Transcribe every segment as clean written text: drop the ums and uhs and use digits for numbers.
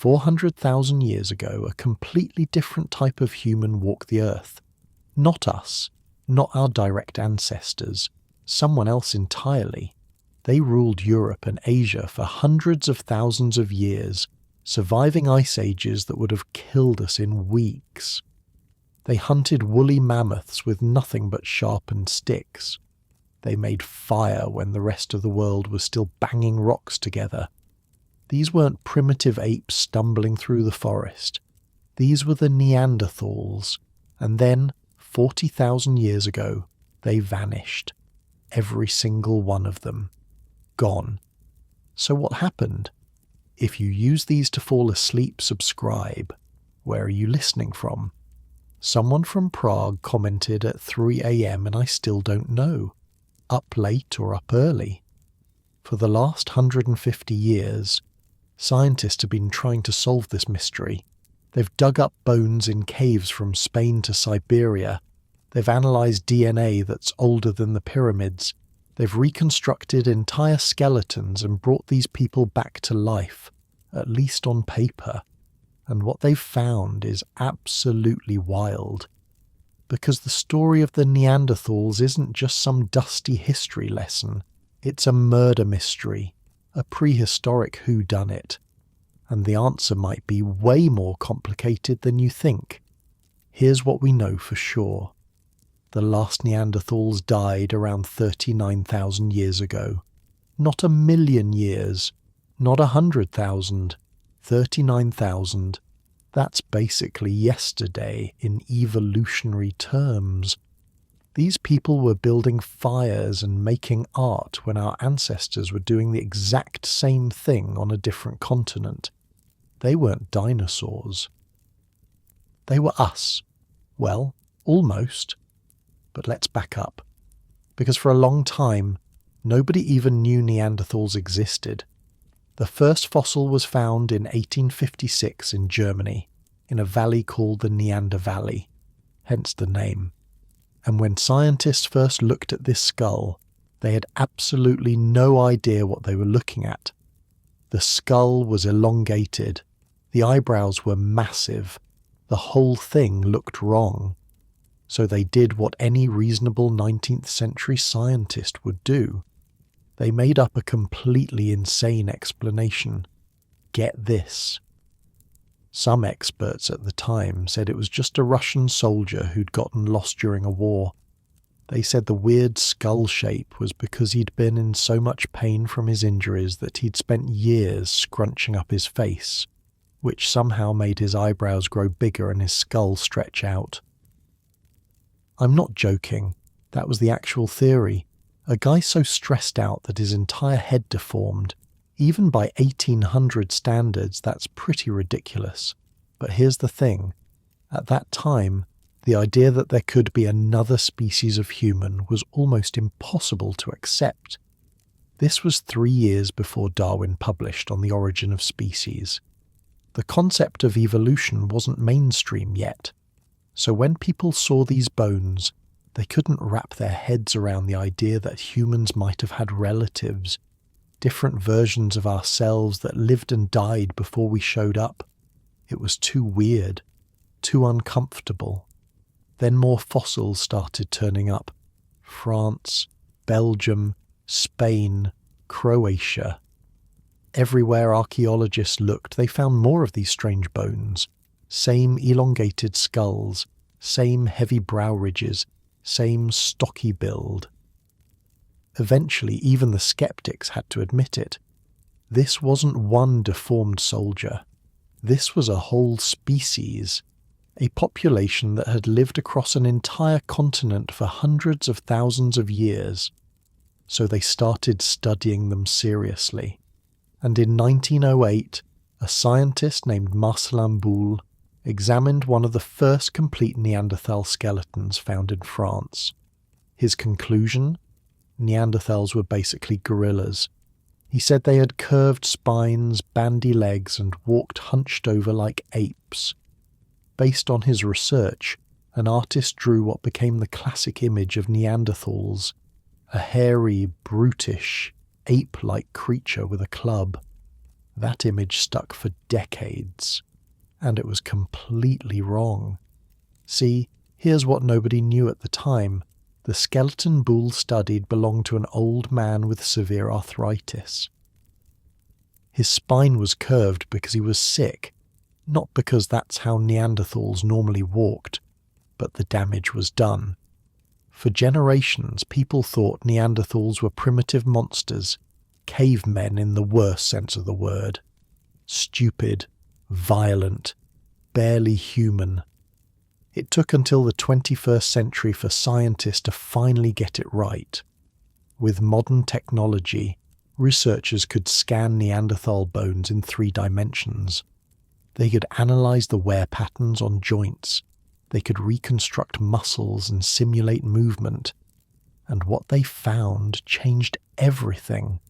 400,000 years ago, a completely different type of human walked the earth. Not us, not our direct ancestors, someone else entirely. They ruled Europe and Asia for hundreds of thousands of years, surviving ice ages that would have killed us in weeks. They hunted woolly mammoths with nothing but sharpened sticks. They made fire when the rest of the world was still banging rocks together. These weren't primitive apes stumbling through the forest. These were the Neanderthals. And then, 40,000 years ago, they vanished. Every single one of them. Gone. So what happened? If you use these to fall asleep, subscribe. Where are you listening from? Someone from Prague commented at 3 a.m. and I still don't know. Up late or up early? For the last 150 years, scientists have been trying to solve this mystery. They've dug up bones in caves from Spain to Siberia. They've analysed DNA that's older than the pyramids. They've reconstructed entire skeletons and brought these people back to life, at least on paper. And what they've found is absolutely wild. Because the story of the Neanderthals isn't just some dusty history lesson. It's a murder mystery, a prehistoric whodunit. And the answer might be way more complicated than you think. Here's what we know for sure. The last Neanderthals died around 39,000 years ago. Not 1,000,000 years, not 100,000, 39,000. That's basically yesterday in evolutionary terms. These people were building fires and making art when our ancestors were doing the exact same thing on a different continent. They weren't dinosaurs. They were us. Well, almost. But let's back up. Because for a long time, nobody even knew Neanderthals existed. The first fossil was found in 1856 in Germany, in a valley called the Neander Valley, hence the name. And when scientists first looked at this skull, they had absolutely no idea what they were looking at. The skull was elongated, the eyebrows were massive, the whole thing looked wrong. So they did what any reasonable 19th century scientist would do. They made up a completely insane explanation. Get this. Some experts at the time said it was just a Russian soldier who'd gotten lost during a war. They said the weird skull shape was because he'd been in so much pain from his injuries that he'd spent years scrunching up his face, which somehow made his eyebrows grow bigger and his skull stretch out. I'm not joking. That was the actual theory. A guy so stressed out that his entire head deformed. Even by 1800 standards, that's pretty ridiculous. But here's the thing. At that time, the idea that there could be another species of human was almost impossible to accept. This was 3 years before Darwin published On the Origin of Species. The concept of evolution wasn't mainstream yet. So when people saw these bones, they couldn't wrap their heads around the idea that humans might have had relatives, different versions of ourselves that lived and died before we showed up. It was too weird, too uncomfortable. Then more fossils started turning up. France, Belgium, Spain, Croatia. Everywhere archaeologists looked, they found more of these strange bones. Same elongated skulls, same heavy brow ridges, same stocky build. Eventually, even the skeptics had to admit it. This wasn't one deformed soldier. This was a whole species, a population that had lived across an entire continent for hundreds of thousands of years. So they started studying them seriously. And in 1908, a scientist named Marcelin Boule examined one of the first complete Neanderthal skeletons found in France. His conclusion? Neanderthals were basically gorillas. He said they had curved spines, bandy legs, and walked hunched over like apes. Based on his research, an artist drew what became the classic image of Neanderthals, a hairy, brutish, ape-like creature with a club. That image stuck for decades, and it was completely wrong. See, here's what nobody knew at the time. The skeleton Boole studied belonged to an old man with severe arthritis. His spine was curved because he was sick, not because that's how Neanderthals normally walked, but the damage was done. For generations, people thought Neanderthals were primitive monsters, cavemen in the worst sense of the word. Stupid, violent, barely human. It took until the 21st century for scientists to finally get it right. With modern technology, researchers could scan Neanderthal bones in 3 dimensions. They could analyze the wear patterns on joints. They could reconstruct muscles and simulate movement. And what they found changed everything.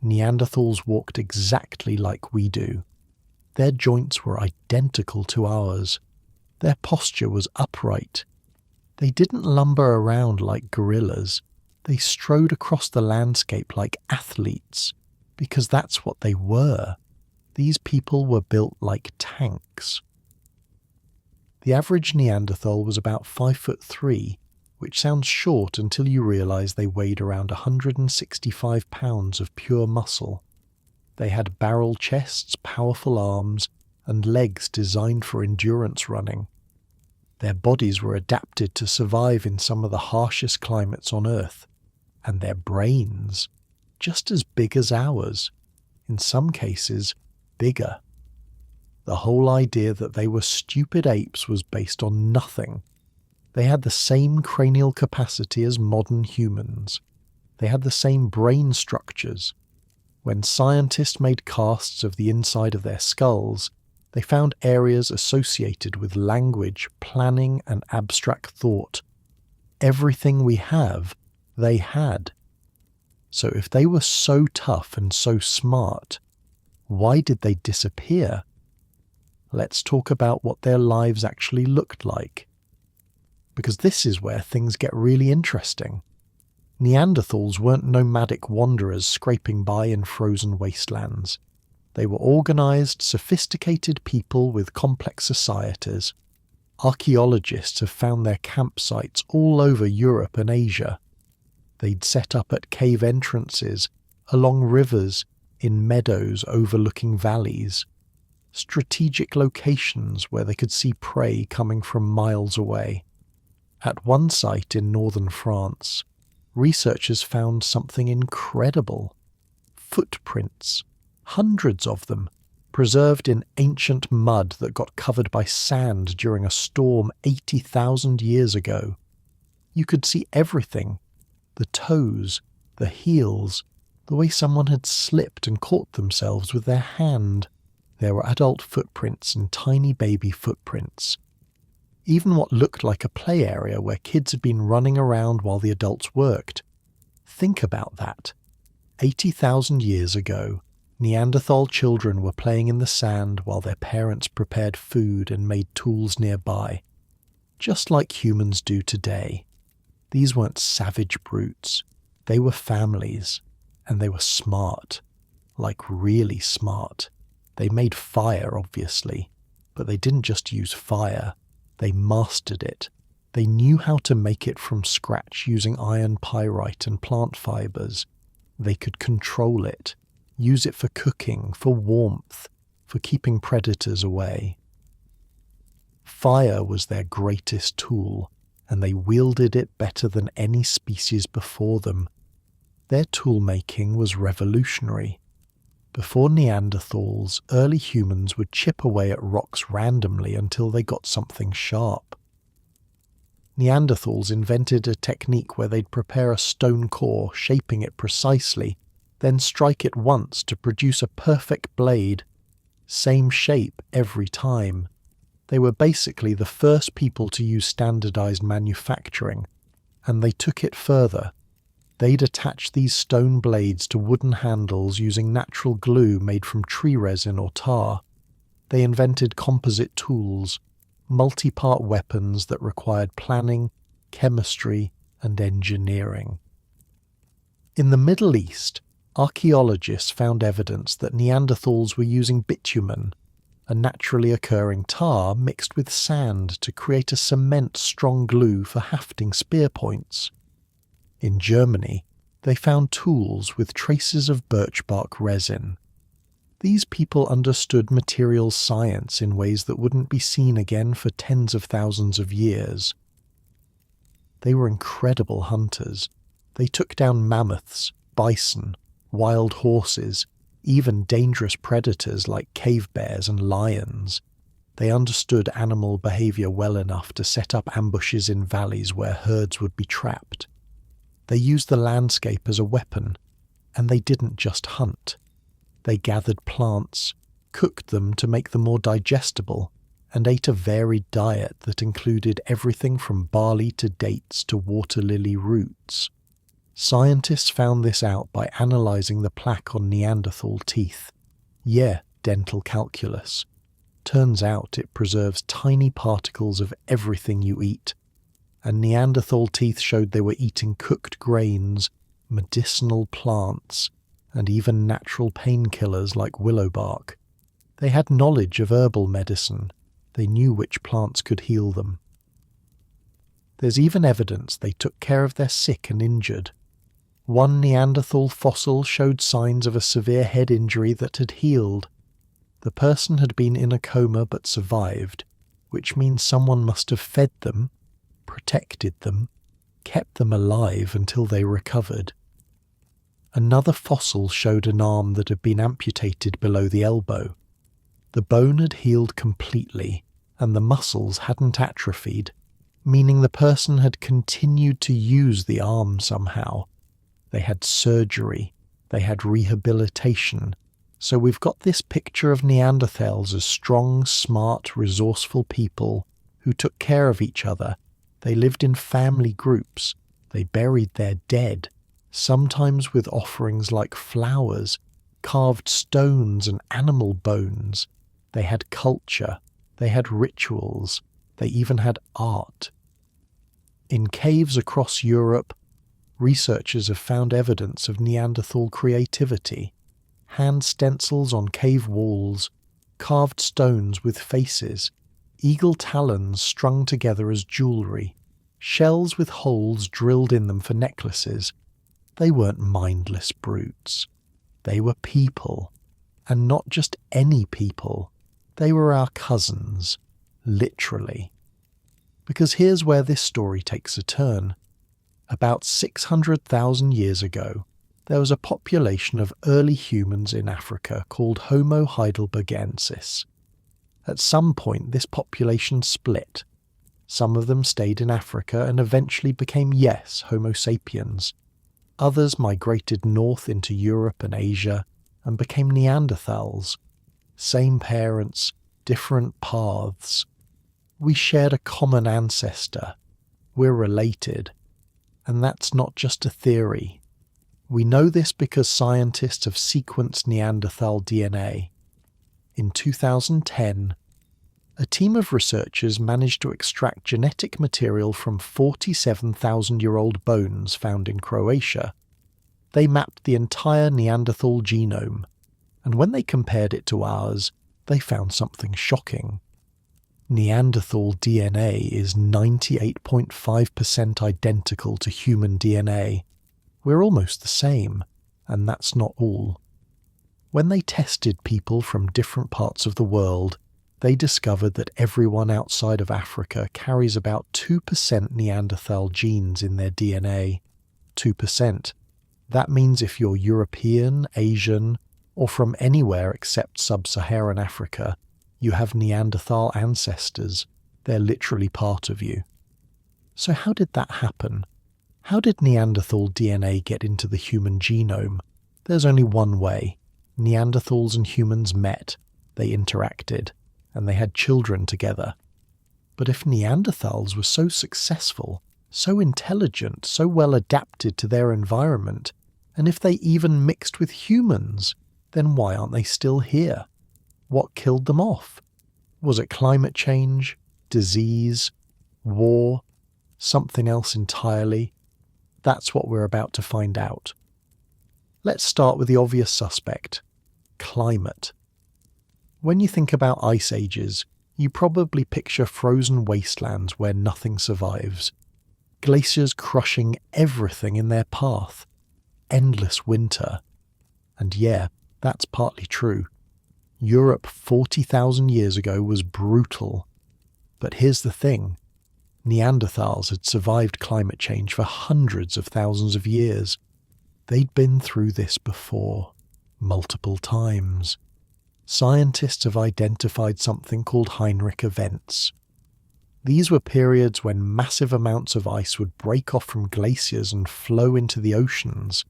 Neanderthals walked exactly like we do. Their joints were identical to ours. Their posture was upright. They didn't lumber around like gorillas. They strode across the landscape like athletes, because that's what they were. These people were built like tanks. The average Neanderthal was about 5'3", which sounds short until you realise they weighed around 165 pounds of pure muscle. They had barrel chests, powerful arms, and legs designed for endurance running. Their bodies were adapted to survive in some of the harshest climates on Earth, and their brains, just as big as ours, in some cases, bigger. The whole idea that they were stupid apes was based on nothing. They had the same cranial capacity as modern humans. They had the same brain structures. When scientists made casts of the inside of their skulls, they found areas associated with language, planning, and abstract thought. Everything we have, they had. So if they were so tough and so smart, why did they disappear? Let's talk about what their lives actually looked like. Because this is where things get really interesting. Neanderthals weren't nomadic wanderers scraping by in frozen wastelands. They were organised, sophisticated people with complex societies. Archaeologists have found their campsites all over Europe and Asia. They'd set up at cave entrances, along rivers, in meadows overlooking valleys. Strategic locations where they could see prey coming from miles away. At one site in northern France, researchers found something incredible. Footprints, hundreds of them, preserved in ancient mud that got covered by sand during a storm 80,000 years ago. You could see everything. The toes, the heels, the way someone had slipped and caught themselves with their hand. There were adult footprints and tiny baby footprints. Even what looked like a play area where kids had been running around while the adults worked. Think about that. 80,000 years ago, Neanderthal children were playing in the sand while their parents prepared food and made tools nearby. Just like humans do today. These weren't savage brutes. They were families. And they were smart. Like really smart. They made fire, obviously. But they didn't just use fire. They mastered it. They knew how to make it from scratch using iron pyrite and plant fibers. They could control it, use it for cooking, for warmth, for keeping predators away. Fire was their greatest tool, and they wielded it better than any species before them. Their tool-making was revolutionary. Before Neanderthals, early humans would chip away at rocks randomly until they got something sharp. Neanderthals invented a technique where they'd prepare a stone core, shaping it precisely, then strike it once to produce a perfect blade. Same shape every time. They were basically the first people to use standardized manufacturing, and they took it further. They'd attach these stone blades to wooden handles using natural glue made from tree resin or tar. They invented composite tools, multi-part weapons that required planning, chemistry, and engineering. In the Middle East, archaeologists found evidence that Neanderthals were using bitumen, a naturally occurring tar mixed with sand to create a cement-strong glue for hafting spear points. In Germany, they found tools with traces of birch bark resin. These people understood materials science in ways that wouldn't be seen again for tens of thousands of years. They were incredible hunters. They took down mammoths, bison, wild horses, even dangerous predators like cave bears and lions. They understood animal behavior well enough to set up ambushes in valleys where herds would be trapped. They used the landscape as a weapon, and they didn't just hunt. They gathered plants, cooked them to make them more digestible, and ate a varied diet that included everything from barley to dates to water lily roots. Scientists found this out by analysing the plaque on Neanderthal teeth. Yeah, dental calculus. Turns out it preserves tiny particles of everything you eat, and Neanderthal teeth showed they were eating cooked grains, medicinal plants, and even natural painkillers like willow bark. They had knowledge of herbal medicine. They knew which plants could heal them. There's even evidence they took care of their sick and injured. One Neanderthal fossil showed signs of a severe head injury that had healed. The person had been in a coma but survived, which means someone must have fed them, protected them, kept them alive until they recovered. Another fossil showed an arm that had been amputated below the elbow. The bone had healed completely, and the muscles hadn't atrophied, meaning the person had continued to use the arm somehow. They had surgery, they had rehabilitation, so we've got this picture of Neanderthals as strong, smart, resourceful people who took care of each other. They lived in family groups, they buried their dead, sometimes with offerings like flowers, carved stones and animal bones. They had culture, they had rituals, they even had art. In caves across Europe, researchers have found evidence of Neanderthal creativity. Hand stencils on cave walls, carved stones with faces, eagle talons strung together as jewellery, shells with holes drilled in them for necklaces. They weren't mindless brutes. They were people, and not just any people. They were our cousins, literally. Because here's where this story takes a turn. About 600,000 years ago, there was a population of early humans in Africa called Homo heidelbergensis. At some point, this population split. Some of them stayed in Africa and eventually became, yes, Homo sapiens. Others migrated north into Europe and Asia and became Neanderthals. Same parents, different paths. We shared a common ancestor. We're related. And that's not just a theory. We know this because scientists have sequenced Neanderthal DNA. In 2010, a team of researchers managed to extract genetic material from 47,000-year-old bones found in Croatia. They mapped the entire Neanderthal genome, and when they compared it to ours, they found something shocking. Neanderthal DNA is 98.5% identical to human DNA. We're almost the same, and that's not all. When they tested people from different parts of the world, they discovered that everyone outside of Africa carries about 2% Neanderthal genes in their DNA. 2%. That means if you're European, Asian, or from anywhere except sub-Saharan Africa, you have Neanderthal ancestors. They're literally part of you. So how did that happen? How did Neanderthal DNA get into the human genome? There's only one way. Neanderthals and humans met, they interacted, and they had children together. But if Neanderthals were so successful, so intelligent, so well adapted to their environment, and if they even mixed with humans, then why aren't they still here? What killed them off? Was it climate change, disease, war, something else entirely? That's what we're about to find out. Let's start with the obvious suspect: climate. When you think about ice ages, you probably picture frozen wastelands where nothing survives, glaciers crushing everything in their path, endless winter. And yeah, that's partly true. Europe 40,000 years ago was brutal. But here's the thing: Neanderthals had survived climate change for hundreds of thousands of years. They'd been through this before, multiple times. Scientists have identified something called Heinrich events. These were periods when massive amounts of ice would break off from glaciers and flow into the oceans.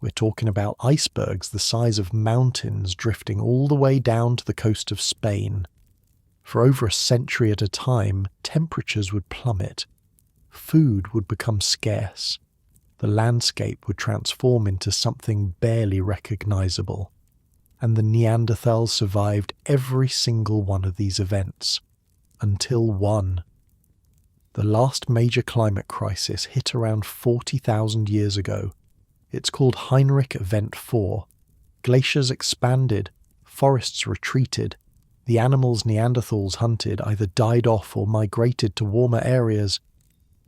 We're talking about icebergs the size of mountains drifting all the way down to the coast of Spain. For over a century at a time, temperatures would plummet. Food would become scarce. The landscape would transform into something barely recognizable. And the Neanderthals survived every single one of these events. Until one. The last major climate crisis hit around 40,000 years ago. It's called Heinrich Event 4. Glaciers expanded, forests retreated, the animals Neanderthals hunted either died off or migrated to warmer areas.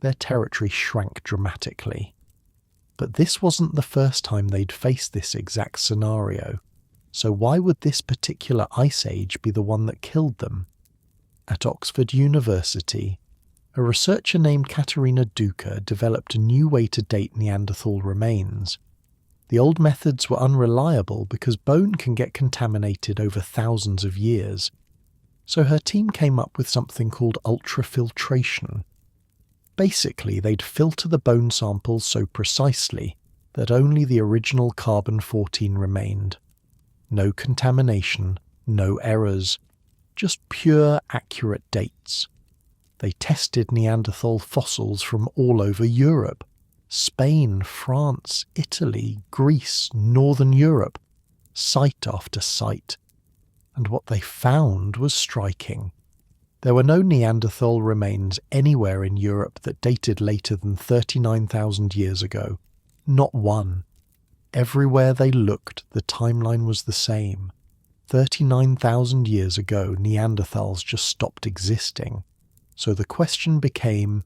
Their territory shrank dramatically. But this wasn't the first time they'd faced this exact scenario. So why would this particular ice age be the one that killed them? At Oxford University, a researcher named Katarina Duker developed a new way to date Neanderthal remains. The old methods were unreliable because bone can get contaminated over thousands of years. So her team came up with something called ultrafiltration. Basically, they'd filter the bone samples so precisely that only the original carbon-14 remained. No contamination, no errors, just pure, accurate dates. They tested Neanderthal fossils from all over Europe: Spain, France, Italy, Greece, Northern Europe, site after site. And what they found was striking. There were no Neanderthal remains anywhere in Europe that dated later than 39,000 years ago. Not one. Everywhere they looked, the timeline was the same. 39,000 years ago, Neanderthals just stopped existing. So the question became,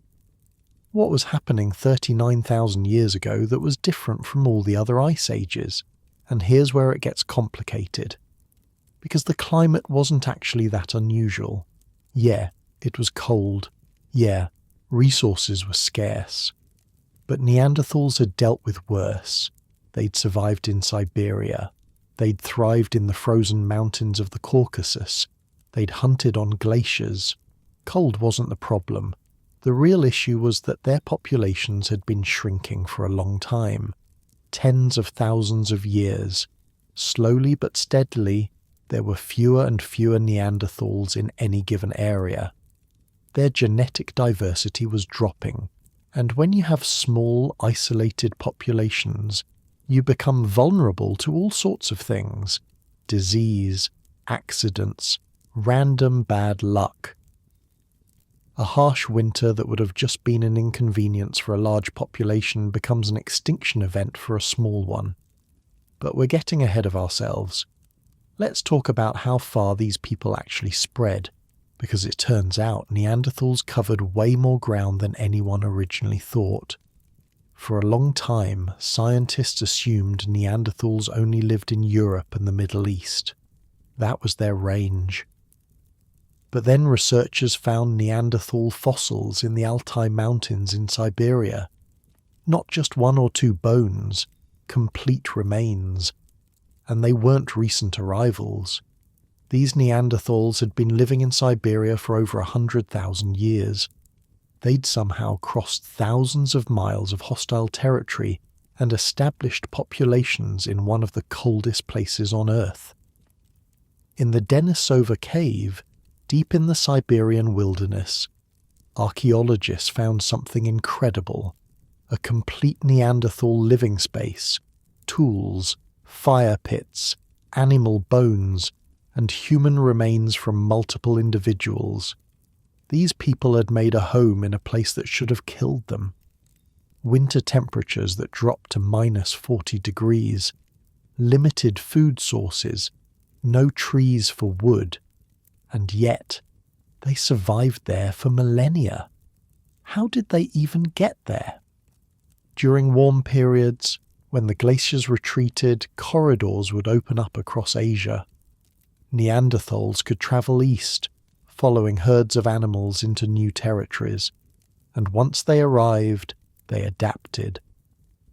what was happening 39,000 years ago that was different from all the other ice ages? And here's where it gets complicated. Because the climate wasn't actually that unusual. Yeah, it was cold. Yeah, resources were scarce. But Neanderthals had dealt with worse. They'd survived in Siberia. They'd thrived in the frozen mountains of the Caucasus. They'd hunted on glaciers. Cold wasn't the problem. The real issue was that their populations had been shrinking for a long time. Tens of thousands of years. Slowly but steadily, there were fewer and fewer Neanderthals in any given area. Their genetic diversity was dropping. And when you have small, isolated populations, you become vulnerable to all sorts of things: disease, accidents, random bad luck. A harsh winter that would have just been an inconvenience for a large population becomes an extinction event for a small one. But we're getting ahead of ourselves. Let's talk about how far these people actually spread, because it turns out Neanderthals covered way more ground than anyone originally thought. For a long time, scientists assumed Neanderthals only lived in Europe and the Middle East. That was their range. But then researchers found Neanderthal fossils in the Altai Mountains in Siberia. Not just one or two bones, complete remains. And they weren't recent arrivals. These Neanderthals had been living in Siberia for over 100,000 years. They'd somehow crossed thousands of miles of hostile territory and established populations in one of the coldest places on Earth. In the Denisova cave, deep in the Siberian wilderness, archaeologists found something incredible: a complete Neanderthal living space, tools, fire pits, animal bones, and human remains from multiple individuals. These people had made a home in a place that should have killed them. winter temperatures that dropped to -40 degrees, limited food sources, no trees for wood, and yet they survived there for millennia. How did they even get there? During warm periods, when the glaciers retreated, corridors would open up across Asia. Neanderthals could travel east, following herds of animals into new territories, and once they arrived, they adapted.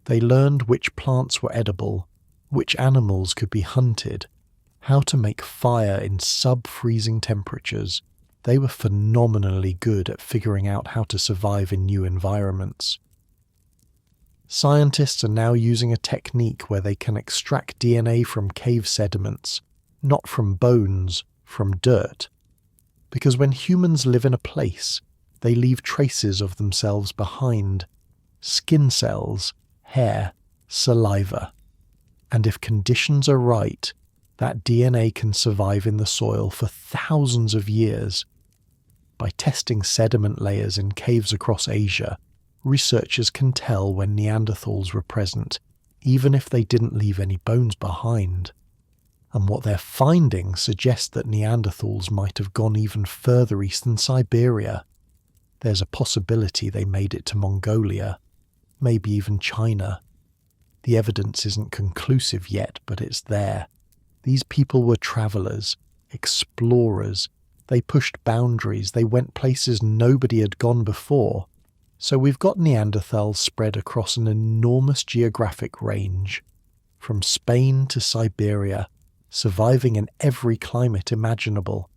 They learned which plants were edible, which animals could be hunted, how to make fire in sub-freezing temperatures. They were phenomenally good at figuring out how to survive in new environments. Scientists are now using a technique where they can extract DNA from cave sediments, not from bones, from dirt. Because when humans live in a place, they leave traces of themselves behind: skin cells, hair, saliva. And if conditions are right, that DNA can survive in the soil for thousands of years. By testing sediment layers in caves across Asia, researchers can tell when Neanderthals were present, even if they didn't leave any bones behind. And what they're finding suggests that Neanderthals might have gone even further east than Siberia. There's a possibility they made it to Mongolia, maybe even China. The evidence isn't conclusive yet, but it's there. These people were travelers, explorers. They pushed boundaries, they went places nobody had gone before. So we've got Neanderthals spread across an enormous geographic range, from Spain to Siberia, surviving in every climate imaginable.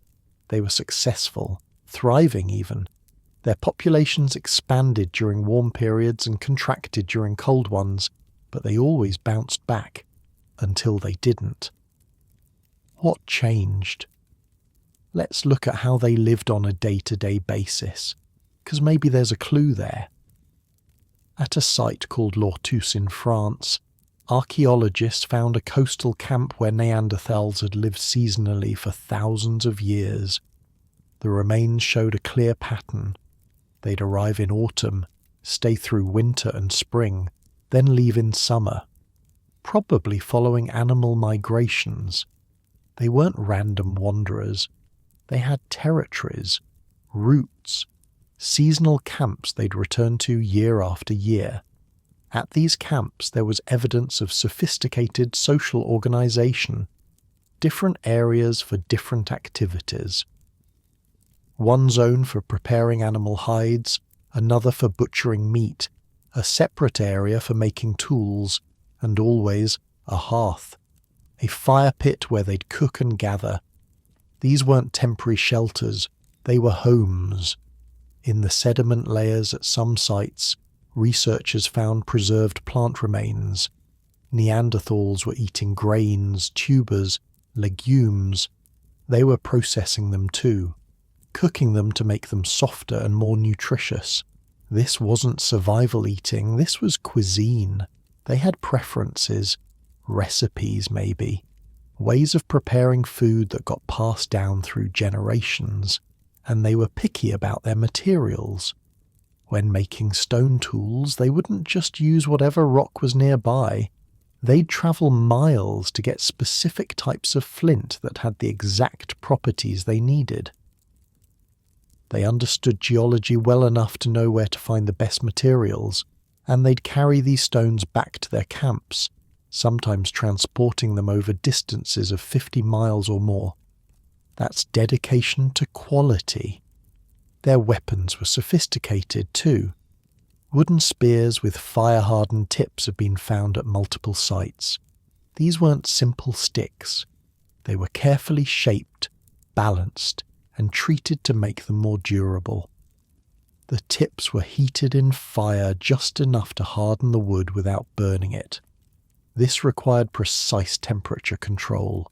They were successful, thriving even. Their populations expanded during warm periods and contracted during cold ones, but they always bounced back, until they didn't. What changed? Let's look at how they lived on a day-to-day basis, because maybe there's a clue there. At a site called Lortus in France, archaeologists found a coastal camp where Neanderthals had lived seasonally for thousands of years. The remains showed a clear pattern. They'd arrive in autumn, stay through winter and spring, then leave in summer, probably following animal migrations. They weren't random wanderers. They had territories, routes, seasonal camps they'd return to year after year. At these camps there was evidence of sophisticated social organization, different areas for different activities. One zone for preparing animal hides, another for butchering meat, a separate area for making tools, and always a hearth, a fire pit where they'd cook and gather. These weren't temporary shelters, they were homes. In the sediment layers at some sites, researchers found preserved plant remains. Neanderthals were eating grains, tubers, legumes. They were processing them too, cooking them to make them softer and more nutritious. This wasn't survival eating, this was cuisine. They had preferences, recipes maybe, ways of preparing food that got passed down through generations, and they were picky about their materials. When making stone tools, they wouldn't just use whatever rock was nearby. They'd travel miles to get specific types of flint that had the exact properties they needed. They understood geology well enough to know where to find the best materials, and they'd carry these stones back to their camps, sometimes transporting them over distances of 50 miles or more. That's dedication to quality. Their weapons were sophisticated too. Wooden spears with fire-hardened tips have been found at multiple sites. These weren't simple sticks. They were carefully shaped, balanced, and treated to make them more durable. The tips were heated in fire just enough to harden the wood without burning it. This required precise temperature control.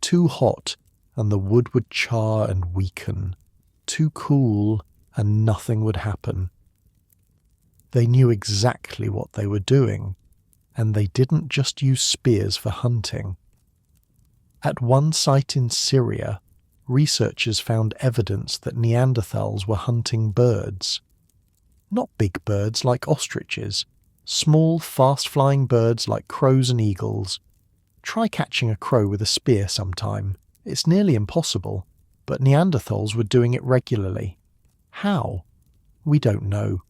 Too hot, and the wood would char and weaken. Too cool, and nothing would happen. They knew exactly what they were doing, and they didn't just use spears for hunting. At one site in Syria, researchers found evidence that Neanderthals were hunting birds. Not big birds like ostriches, Small, fast-flying birds like crows and eagles. Try catching a crow with a spear sometime. It's nearly impossible, but Neanderthals were doing it regularly. How? We don't know.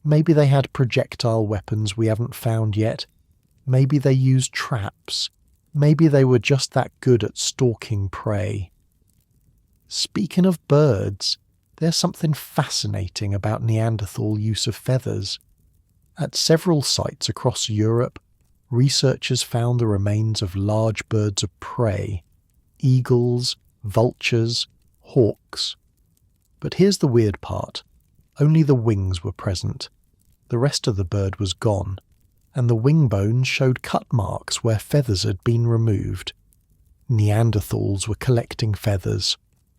Maybe they had projectile weapons we haven't found yet. Maybe they used traps. Maybe they were just that good at stalking prey. Speaking of birds, there's something fascinating about Neanderthal use of feathers. At several sites across Europe, researchers found the remains of large birds of prey, eagles, vultures, hawks. But here's the weird part. Only the wings were present. The rest of the bird was gone, and the wing bones showed cut marks where feathers had been removed. Neanderthals were collecting feathers.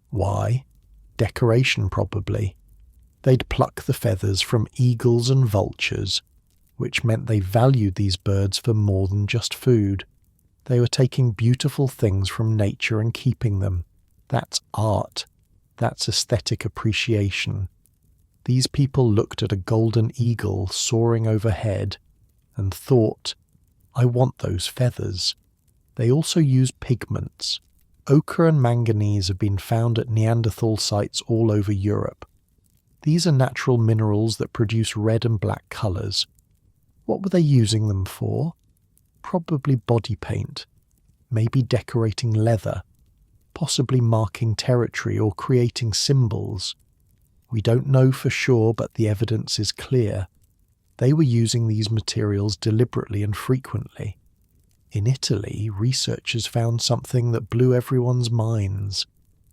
Why? Decoration, probably. They'd pluck the feathers from eagles and vultures, which meant they valued these birds for more than just food. They were taking beautiful things from nature and keeping them. That's art. That's aesthetic appreciation. These people looked at a golden eagle soaring overhead and thought, I want those feathers. They also used pigments. Ochre and manganese have been found at Neanderthal sites all over Europe. These are natural minerals that produce red and black colours. What were they using them for? Probably body paint, maybe decorating leather, possibly marking territory or creating symbols. We don't know for sure, but the evidence is clear. They were using these materials deliberately and frequently. In Italy, researchers found something that blew everyone's minds.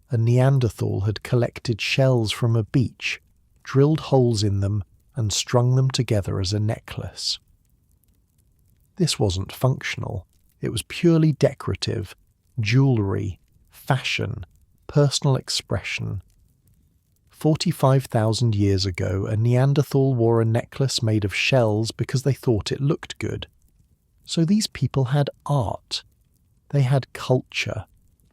A Neanderthal had collected shells from a beach, drilled holes in them, and strung them together as a necklace. This wasn't functional. It was purely decorative, jewellery, fashion, personal expression. 45,000 years ago, a Neanderthal wore a necklace made of shells because they thought it looked good. So these people had art. They had culture.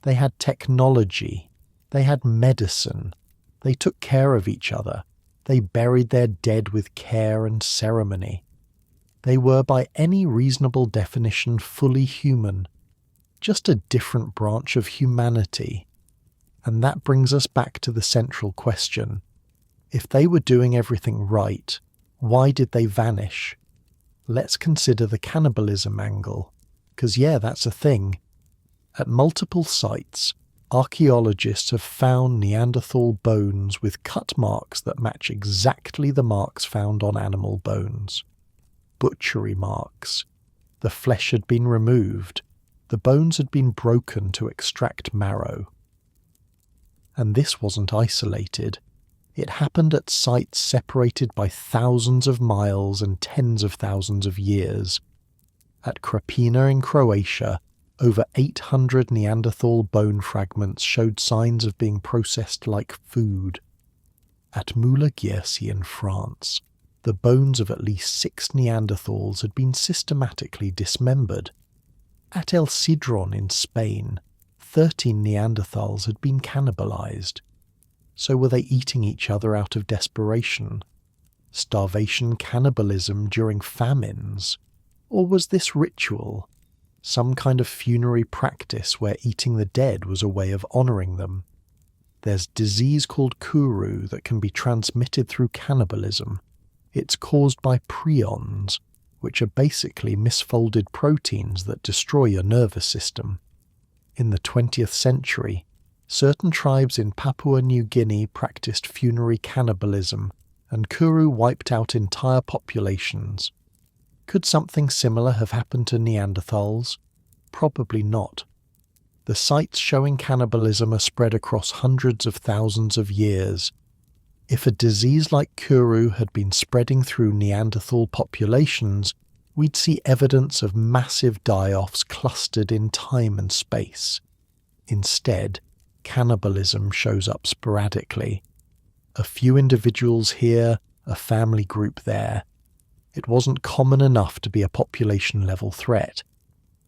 They had technology. They had medicine. They took care of each other. They buried their dead with care and ceremony. They were by any reasonable definition fully human, just a different branch of humanity. And that brings us back to the central question. If they were doing everything right, why did they vanish? Let's consider the cannibalism angle, because that's a thing. At multiple sites, archaeologists have found Neanderthal bones with cut marks that match exactly the marks found on animal bones. Butchery marks. The flesh had been removed. The bones had been broken to extract marrow. And this wasn't isolated. It happened at sites separated by thousands of miles and tens of thousands of years. At Krapina in Croatia, over 800 Neanderthal bone fragments showed signs of being processed like food. At Moulin-Guercy in France, the bones of at least 6 Neanderthals had been systematically dismembered. At El Sidron in Spain, 13 Neanderthals had been cannibalized. So were they eating each other out of desperation? Starvation cannibalism during famines? Or was this ritual? Some kind of funerary practice where eating the dead was a way of honouring them? There's disease called kuru that can be transmitted through cannibalism. It's caused by prions, which are basically misfolded proteins that destroy your nervous system. In the 20th century, certain tribes in Papua New Guinea practiced funerary cannibalism, and kuru wiped out entire populations. Could something similar have happened to Neanderthals? Probably not. The sites showing cannibalism are spread across hundreds of thousands of years. If a disease like kuru had been spreading through Neanderthal populations, we'd see evidence of massive die-offs clustered in time and space. Instead, cannibalism shows up sporadically. A few individuals here, a family group there. It wasn't common enough to be a population-level threat.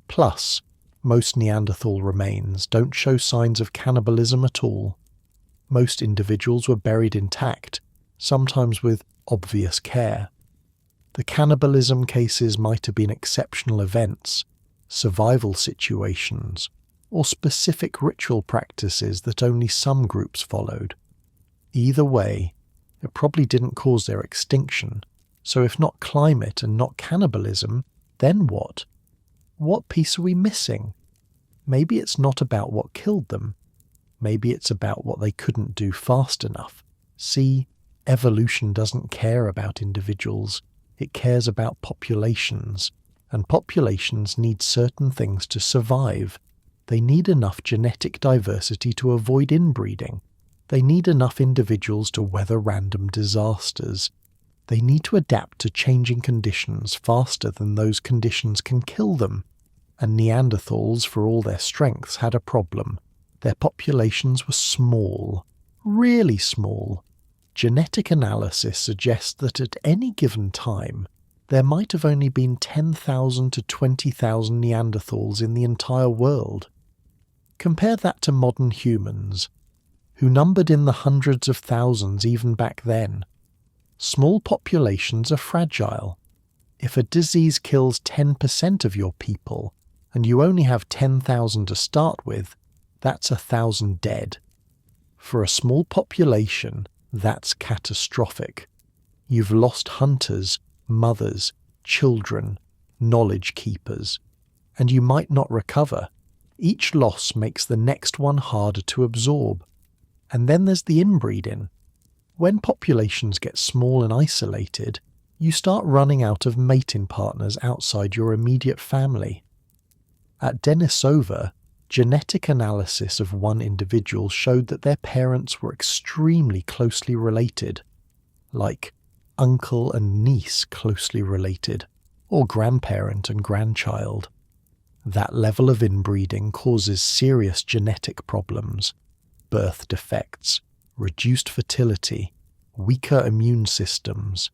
Plus, most Neanderthal remains don't show signs of cannibalism at all. Most individuals were buried intact, sometimes with obvious care. The cannibalism cases might have been exceptional events, survival situations, or specific ritual practices that only some groups followed. Either way, it probably didn't cause their extinction, so if not climate and not cannibalism, then what? What piece are we missing? Maybe it's not about what killed them. Maybe it's about what they couldn't do fast enough. See, evolution doesn't care about individuals. It cares about populations, and populations need certain things to survive. They need enough genetic diversity to avoid inbreeding. They need enough individuals to weather random disasters. They need to adapt to changing conditions faster than those conditions can kill them. And Neanderthals, for all their strengths, had a problem. Their populations were small, really small. Genetic analysis suggests that at any given time, there might have only been 10,000 to 20,000 Neanderthals in the entire world. Compare that to modern humans, who numbered in the hundreds of thousands even back then. Small populations are fragile. If a disease kills 10% of your people, and you only have 10,000 to start with, that's 1,000 dead. For a small population, that's catastrophic. You've lost hunters, mothers, children, knowledge keepers, and you might not recover. Each loss makes the next one harder to absorb. And then there's the inbreeding. When populations get small and isolated, you start running out of mating partners outside your immediate family. At Denisova, genetic analysis of one individual showed that their parents were extremely closely related, like uncle and niece closely related, or grandparent and grandchild. That level of inbreeding causes serious genetic problems, birth defects, reduced fertility, weaker immune systems.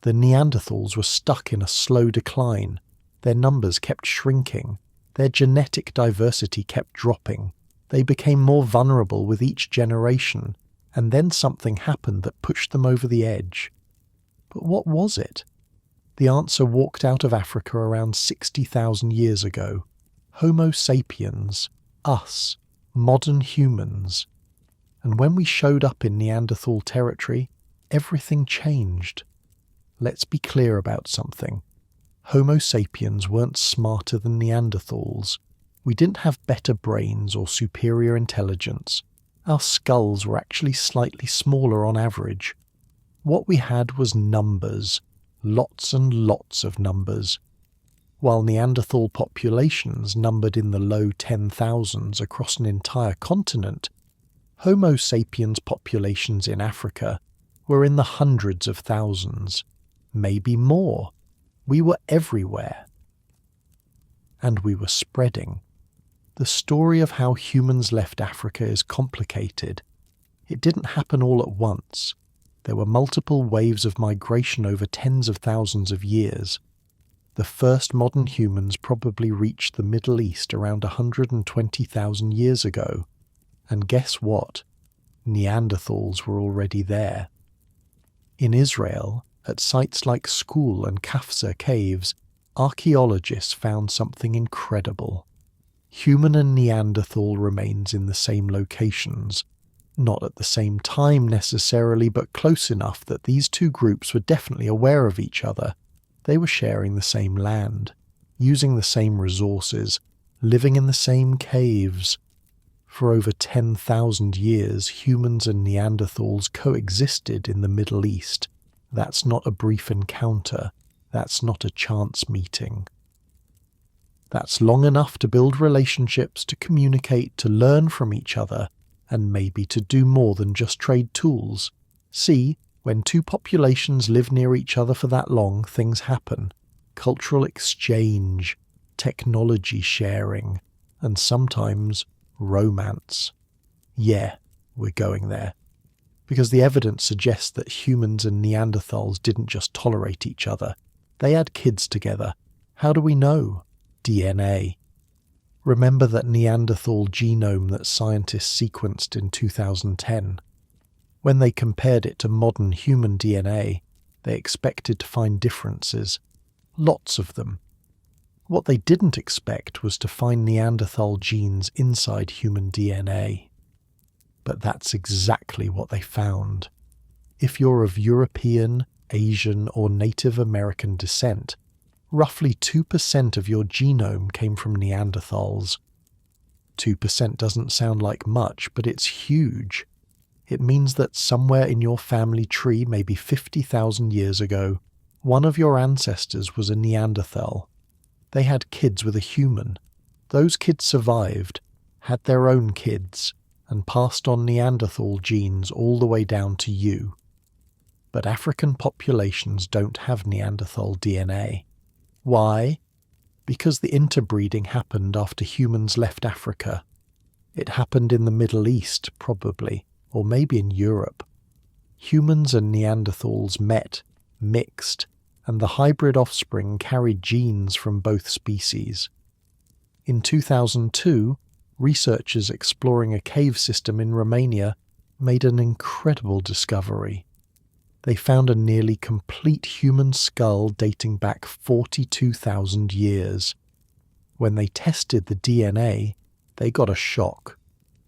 The Neanderthals were stuck in a slow decline. Their numbers kept shrinking. Their genetic diversity kept dropping. They became more vulnerable with each generation, and then something happened that pushed them over the edge. But what was it? The answer walked out of Africa around 60,000 years ago. Homo sapiens, us, modern humans. And when we showed up in Neanderthal territory, everything changed. Let's be clear about something. Homo sapiens weren't smarter than Neanderthals. We didn't have better brains or superior intelligence. Our skulls were actually slightly smaller on average. What we had was numbers, lots and lots of numbers. While Neanderthal populations numbered in the low 10,000s across an entire continent, Homo sapiens populations in Africa were in the hundreds of thousands, maybe more. We were everywhere. And we were spreading. The story of how humans left Africa is complicated. It didn't happen all at once. There were multiple waves of migration over tens of thousands of years. The first modern humans probably reached the Middle East around 120,000 years ago. And guess what? Neanderthals were already there. In Israel, at sites like Skul and Kafsa caves, archaeologists found something incredible. Human and Neanderthal remains in the same locations. Not at the same time necessarily, but close enough that these two groups were definitely aware of each other. They were sharing the same land, using the same resources, living in the same caves. For over 10,000 years, humans and Neanderthals coexisted in the Middle East. That's not a brief encounter. That's not a chance meeting. That's long enough to build relationships, to communicate, to learn from each other, and maybe to do more than just trade tools. See, when two populations live near each other for that long, things happen. Cultural exchange, technology sharing, and sometimes romance. Yeah, we're going there. Because the evidence suggests that humans and Neanderthals didn't just tolerate each other. They had kids together. How do we know? DNA. Remember that Neanderthal genome that scientists sequenced in 2010? When they compared it to modern human DNA, They expected to find differences, lots of them. What they didn't expect was to find Neanderthal genes inside human DNA. But that's exactly what they found. If you're of European, Asian, or Native American descent, roughly 2% of your genome came from Neanderthals. 2% doesn't sound like much, but it's huge. It means that somewhere in your family tree, maybe 50,000 years ago, one of your ancestors was a Neanderthal. They had kids with a human. Those kids survived, had their own kids, and passed on Neanderthal genes all the way down to you. But African populations don't have Neanderthal DNA. Why? Because the interbreeding happened after humans left Africa. It happened in the Middle East, probably, or maybe in Europe. Humans and Neanderthals met, mixed, and the hybrid offspring carried genes from both species. In 2002, researchers exploring a cave system in Romania made an incredible discovery. They found a nearly complete human skull dating back 42,000 years. When they tested the DNA, they got a shock.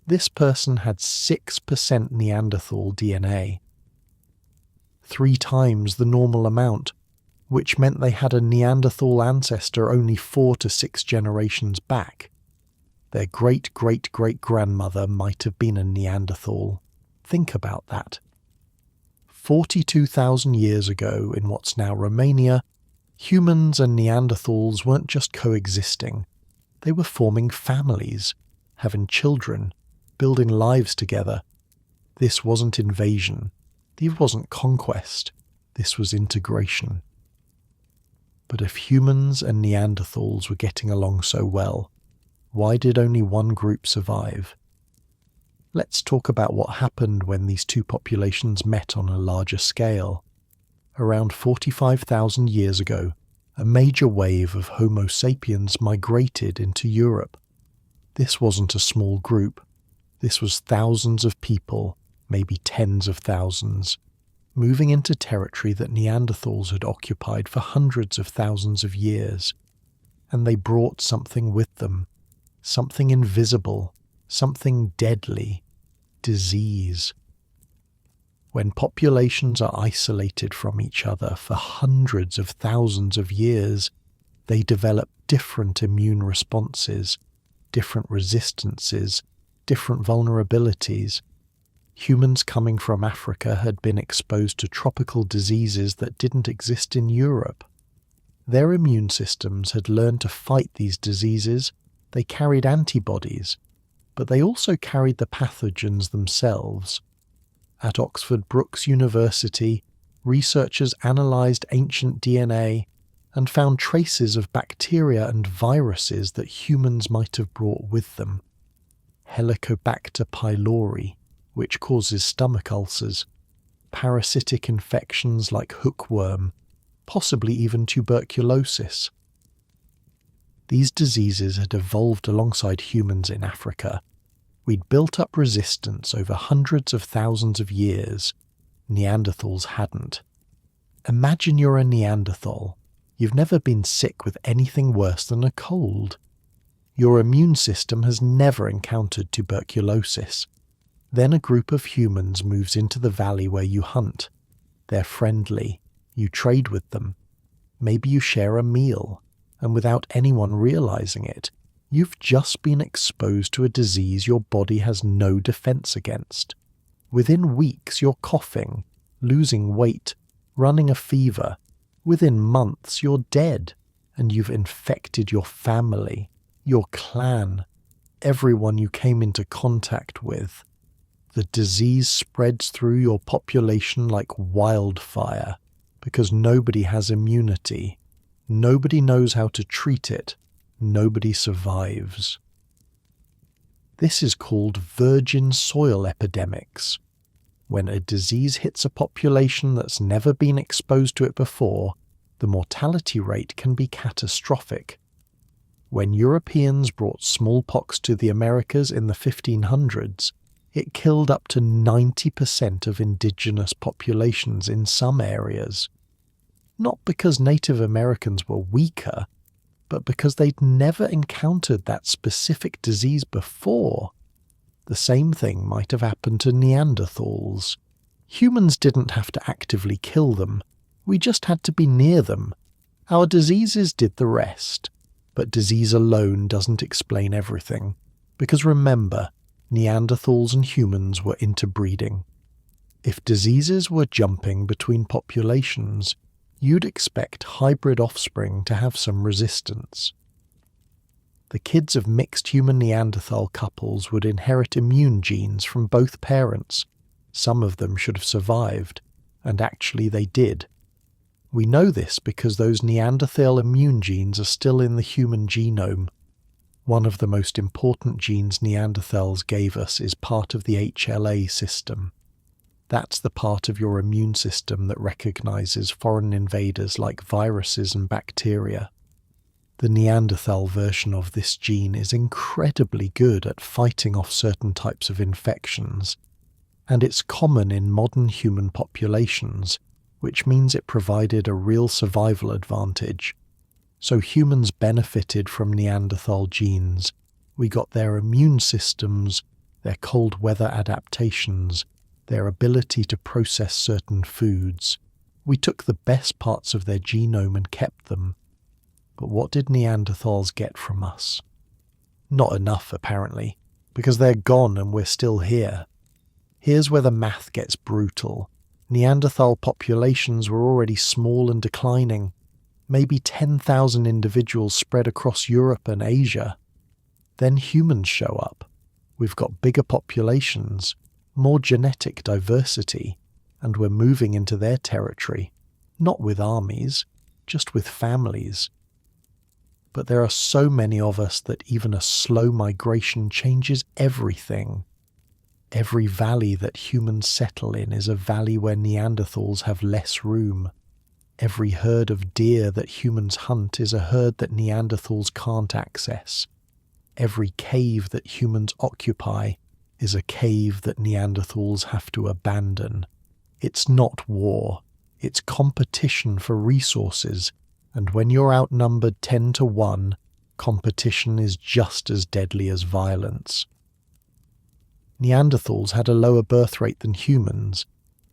This person had 6% Neanderthal DNA. 3 times the normal amount, which meant they had a Neanderthal ancestor only 4 to 6 generations back. Their great-great-great-grandmother might have been a Neanderthal. Think about that. 42,000 years ago, in what's now Romania, humans and Neanderthals weren't just coexisting. They were forming families, having children, building lives together. This wasn't invasion. This wasn't conquest. This was integration. But if humans and Neanderthals were getting along so well, why did only one group survive? Let's talk about what happened when these two populations met on a larger scale. Around 45,000 years ago, a major wave of Homo sapiens migrated into Europe. This wasn't a small group. This was thousands of people, maybe tens of thousands, moving into territory that Neanderthals had occupied for hundreds of thousands of years. And they brought something with them, something invisible, something deadly: disease. When populations are isolated from each other for hundreds of thousands of years, they develop different immune responses, different resistances, different vulnerabilities. Humans coming from Africa had been exposed to tropical diseases that didn't exist in Europe. Their immune systems had learned to fight these diseases. They carried antibodies, but they also carried the pathogens themselves. At Oxford Brookes University, researchers analysed ancient DNA and found traces of bacteria and viruses that humans might have brought with them. Helicobacter pylori, which causes stomach ulcers, parasitic infections like hookworm, possibly even tuberculosis. These diseases had evolved alongside humans in Africa. We'd built up resistance over hundreds of thousands of years. Neanderthals hadn't. Imagine you're a Neanderthal. You've never been sick with anything worse than a cold. Your immune system has never encountered tuberculosis. Then a group of humans moves into the valley where you hunt. They're friendly. You trade with them. Maybe you share a meal. And without anyone realizing it, you've just been exposed to a disease your body has no defense against. Within weeks, you're coughing, losing weight, running a fever. Within months, you're dead, and you've infected your family, your clan, everyone you came into contact with. The disease spreads through your population like wildfire, because nobody has immunity. Nobody knows how to treat it. Nobody survives. This is called virgin soil epidemics. When a disease hits a population that's never been exposed to it before, the mortality rate can be catastrophic. When Europeans brought smallpox to the Americas in the 1500s, it killed up to 90% of indigenous populations in some areas. not because Native Americans were weaker, but because they'd never encountered that specific disease before. The same thing might have happened to Neanderthals. Humans didn't have to actively kill them, we just had to be near them. Our diseases did the rest, but disease alone doesn't explain everything, because remember, Neanderthals and humans were interbreeding. If diseases were jumping between populations, you'd expect hybrid offspring to have some resistance. The kids of mixed human-Neanderthal couples would inherit immune genes from both parents. Some of them should have survived, and actually they did. We know this because those Neanderthal immune genes are still in the human genome. One of the most important genes Neanderthals gave us is part of the HLA system. That's the part of your immune system that recognizes foreign invaders like viruses and bacteria. The Neanderthal version of this gene is incredibly good at fighting off certain types of infections, and it's common in modern human populations, which means it provided a real survival advantage. So humans benefited from Neanderthal genes. We got their immune systems, their cold weather adaptations, their ability to process certain foods. We took the best parts of their genome and kept them. But what did Neanderthals get from us? Not enough, apparently, because they're gone and we're still here. Here's where the math gets brutal. Neanderthal populations were already small and declining, maybe 10,000 individuals spread across Europe and Asia. Then humans show up. We've got bigger populations, more genetic diversity, and we're moving into their territory, not with armies, just with families. But there are so many of us that even a slow migration changes everything. Every valley that humans settle in is a valley where Neanderthals have less room. Every herd of deer that humans hunt is a herd that Neanderthals can't access. Every cave that humans occupy is a cave that Neanderthals have to abandon. It's not war, it's competition for resources, and when you're outnumbered 10 to 1, competition is just as deadly as violence. Neanderthals had a lower birth rate than humans.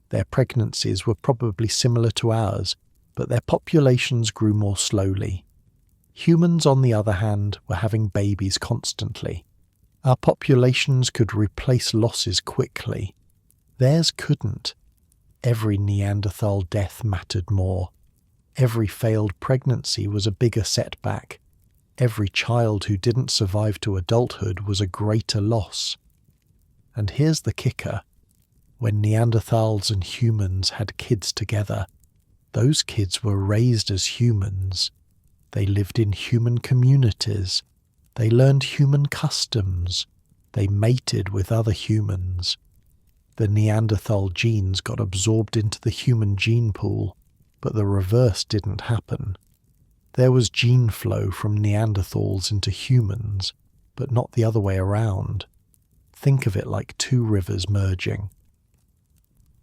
Their pregnancies were probably similar to ours, but their populations grew more slowly. Humans, on the other hand, were having babies constantly. Our populations could replace losses quickly. Theirs couldn't. Every Neanderthal death mattered more. Every failed pregnancy was a bigger setback. Every child who didn't survive to adulthood was a greater loss. And here's the kicker. When Neanderthals and humans had kids together, those kids were raised as humans. They lived in human communities. They learned human customs. They mated with other humans. The Neanderthal genes got absorbed into the human gene pool, but the reverse didn't happen. There was gene flow from Neanderthals into humans, but not the other way around. Think of it like two rivers merging.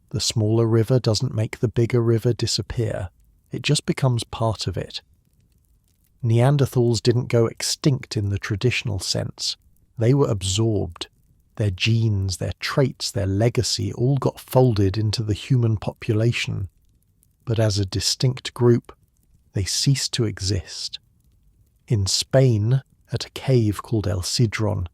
The smaller river doesn't make the bigger river disappear. It just becomes part of it. Neanderthals didn't go extinct in the traditional sense. They were absorbed. Their genes, their traits, their legacy all got folded into the human population. But as a distinct group, they ceased to exist. In Spain, at a cave called El Sidron,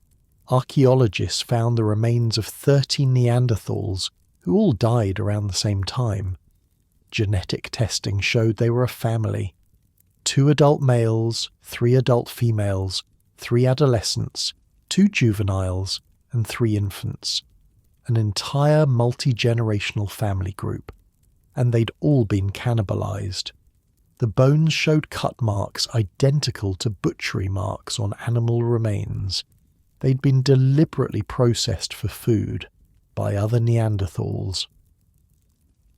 archaeologists found the remains of 30 Neanderthals who all died around the same time. Genetic testing showed they were a family. 2 adult males, 3 adult females, 3 adolescents, 2 juveniles, and 3 infants. An entire multi-generational family group. And they'd all been cannibalized. The bones showed cut marks identical to butchery marks on animal remains. They'd been deliberately processed for food by other Neanderthals.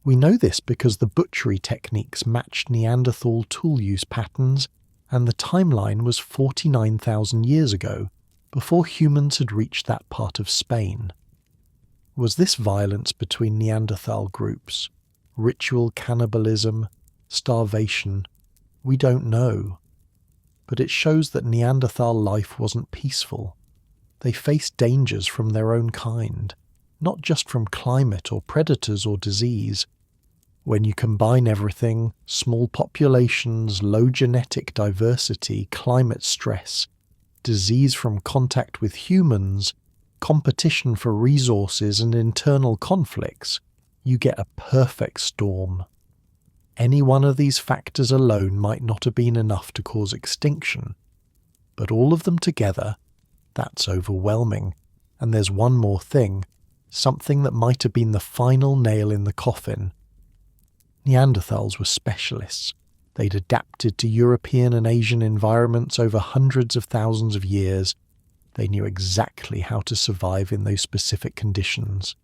We know this because the butchery techniques matched Neanderthal tool use patterns, and the timeline was 49,000 years ago, before humans had reached that part of Spain. Was this violence between Neanderthal groups, ritual cannibalism, starvation. We don't know. But it shows that Neanderthal life wasn't peaceful. They faced dangers from their own kind, not just from climate or predators or disease. When you combine everything, small populations, low genetic diversity, climate stress, disease from contact with humans, competition for resources and internal conflicts, you get a perfect storm. Any one of these factors alone might not have been enough to cause extinction, but all of them together, that's overwhelming. And there's one more thing, something that might have been the final nail in the coffin. Neanderthals were specialists. They'd adapted to European and Asian environments over hundreds of thousands of years. They knew exactly how to survive in those specific conditions.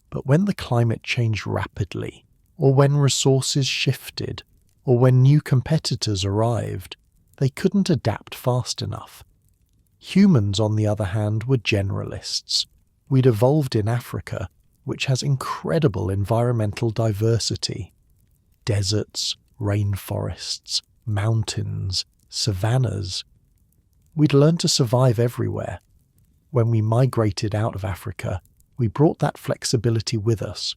But when the climate changed rapidly, or when resources shifted, or when new competitors arrived, they couldn't adapt fast enough. Humans, on the other hand, were generalists. We'd evolved in Africa, which has incredible environmental diversity. Deserts, rainforests, mountains, savannas. We'd learned to survive everywhere. When we migrated out of Africa, we brought that flexibility with us.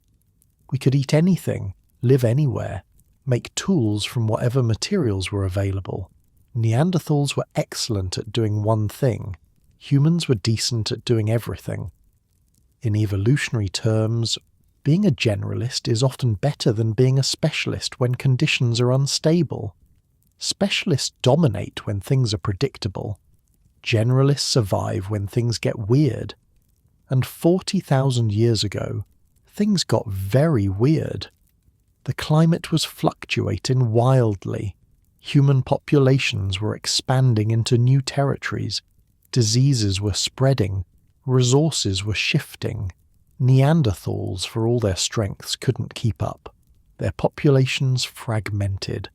We could eat anything, live anywhere, make tools from whatever materials were available. Neanderthals were excellent at doing one thing. Humans were decent at doing everything. In evolutionary terms, being a generalist is often better than being a specialist when conditions are unstable. Specialists dominate when things are predictable. Generalists survive when things get weird. And 40,000 years ago, things got very weird. The climate was fluctuating wildly. Human populations were expanding into new territories. Diseases were spreading. Resources were shifting. Neanderthals, for all their strengths, couldn't keep up. Their populations fragmented.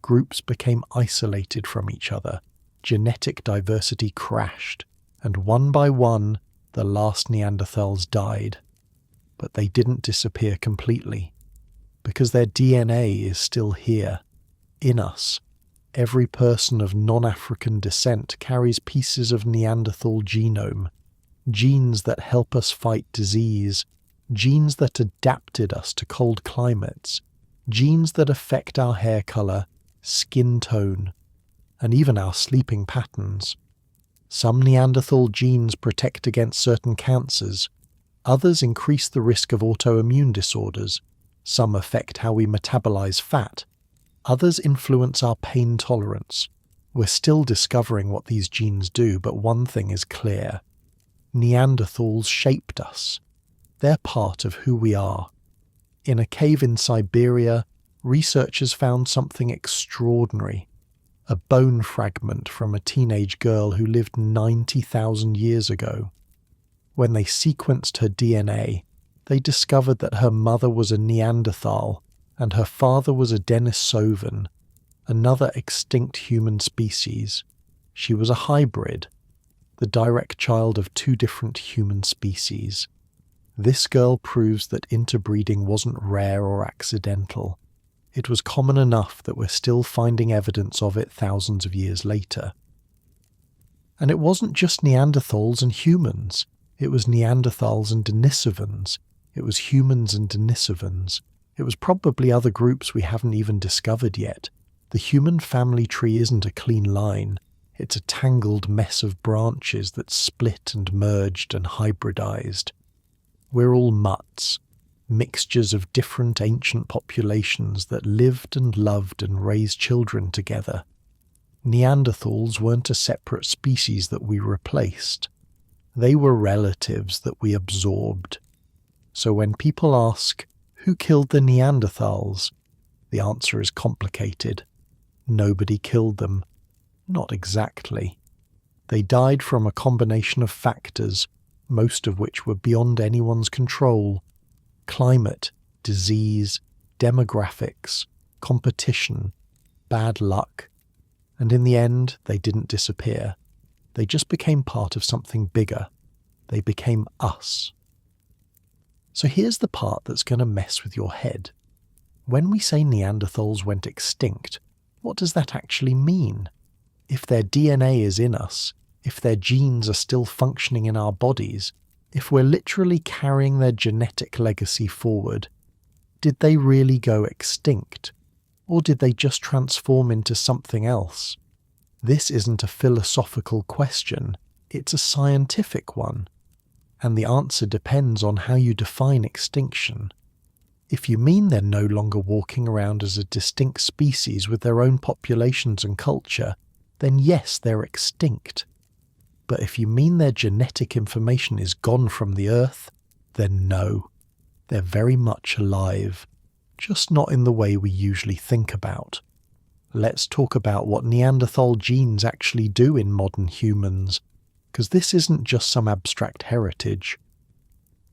Groups became isolated from each other. Genetic diversity crashed. And one by one, the last Neanderthals died. But they didn't disappear completely. Because their DNA is still here, in us. Every person of non-African descent carries pieces of Neanderthal genome. Genes that help us fight disease, genes that adapted us to cold climates, genes that affect our hair colour, skin tone, and even our sleeping patterns. Some Neanderthal genes protect against certain cancers, others increase the risk of autoimmune disorders, some affect how we metabolize fat, others influence our pain tolerance. We're still discovering what these genes do, but one thing is clear. Neanderthals shaped us. They're part of who we are. In a cave in Siberia, researchers found something extraordinary. A bone fragment from a teenage girl who lived 90,000 years ago. When they sequenced her DNA, they discovered that her mother was a Neanderthal and her father was a Denisovan, another extinct human species. She was a hybrid, the direct child of two different human species. This girl proves that interbreeding wasn't rare or accidental. It was common enough that we're still finding evidence of it thousands of years later. And it wasn't just Neanderthals and humans. It was Neanderthals and Denisovans. It was humans and Denisovans. It was probably other groups we haven't even discovered yet. The human family tree isn't a clean line. It's a tangled mess of branches that split and merged and hybridized. We're all mutts, mixtures of different ancient populations that lived and loved and raised children together. Neanderthals weren't a separate species that we replaced. They were relatives that we absorbed. So when people ask, who killed the Neanderthals? The answer is complicated. Nobody killed them. Not exactly. They died from a combination of factors, most of which were beyond anyone's control. Climate, disease, demographics, competition, bad luck. And in the end, they didn't disappear. They just became part of something bigger. They became us. So here's the part that's going to mess with your head. When we say Neanderthals went extinct, what does that actually mean? If their DNA is in us, if their genes are still functioning in our bodies, if we're literally carrying their genetic legacy forward, did they really go extinct? Or did they just transform into something else? This isn't a philosophical question, it's a scientific one. And the answer depends on how you define extinction. If you mean they're no longer walking around as a distinct species with their own populations and culture, then yes, they're extinct. But if you mean their genetic information is gone from the earth, then no. They're very much alive, just not in the way we usually think about. Let's talk about what Neanderthal genes actually do in modern humans, because this isn't just some abstract heritage.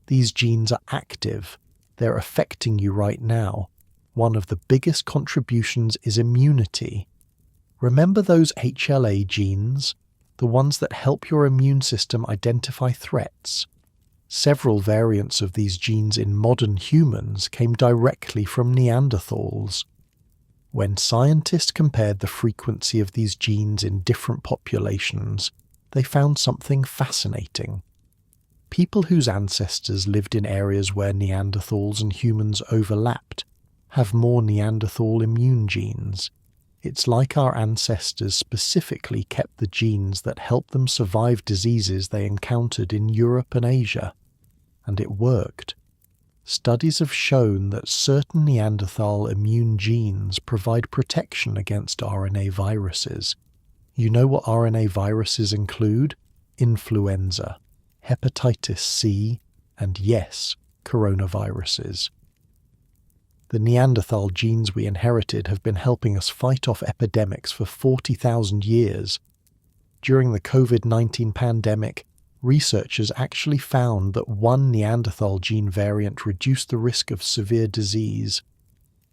These genes are active, they're affecting you right now. One of the biggest contributions is immunity. Remember those HLA genes? The ones that help your immune system identify threats? Several variants of these genes in modern humans came directly from Neanderthals. When scientists compared the frequency of these genes in different populations, they found something fascinating. People whose ancestors lived in areas where Neanderthals and humans overlapped have more Neanderthal immune genes. It's like our ancestors specifically kept the genes that helped them survive diseases they encountered in Europe and Asia. And it worked. Studies have shown that certain Neanderthal immune genes provide protection against RNA viruses. You know what RNA viruses include? Influenza, hepatitis C, and yes, coronaviruses. The Neanderthal genes we inherited have been helping us fight off epidemics for 40,000 years. During the COVID-19 pandemic, researchers actually found that one Neanderthal gene variant reduced the risk of severe disease.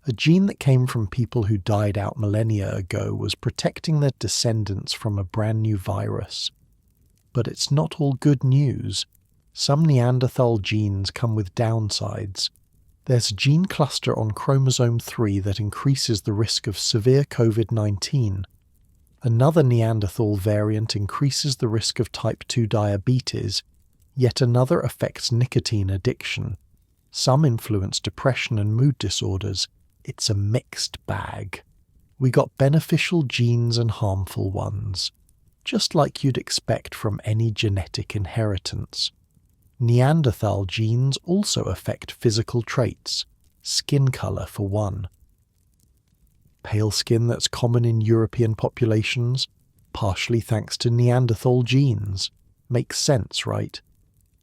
A gene that came from people who died out millennia ago was protecting their descendants from a brand new virus. But it's not all good news. Some Neanderthal genes come with downsides. There's a gene cluster on chromosome 3 that increases the risk of severe COVID-19. Another Neanderthal variant increases the risk of type 2 diabetes, yet another affects nicotine addiction. Some influence depression and mood disorders. It's a mixed bag. We got beneficial genes and harmful ones, just like you'd expect from any genetic inheritance. Neanderthal genes also affect physical traits, skin colour for one. Pale skin that's common in European populations, partially thanks to Neanderthal genes. Makes sense, right?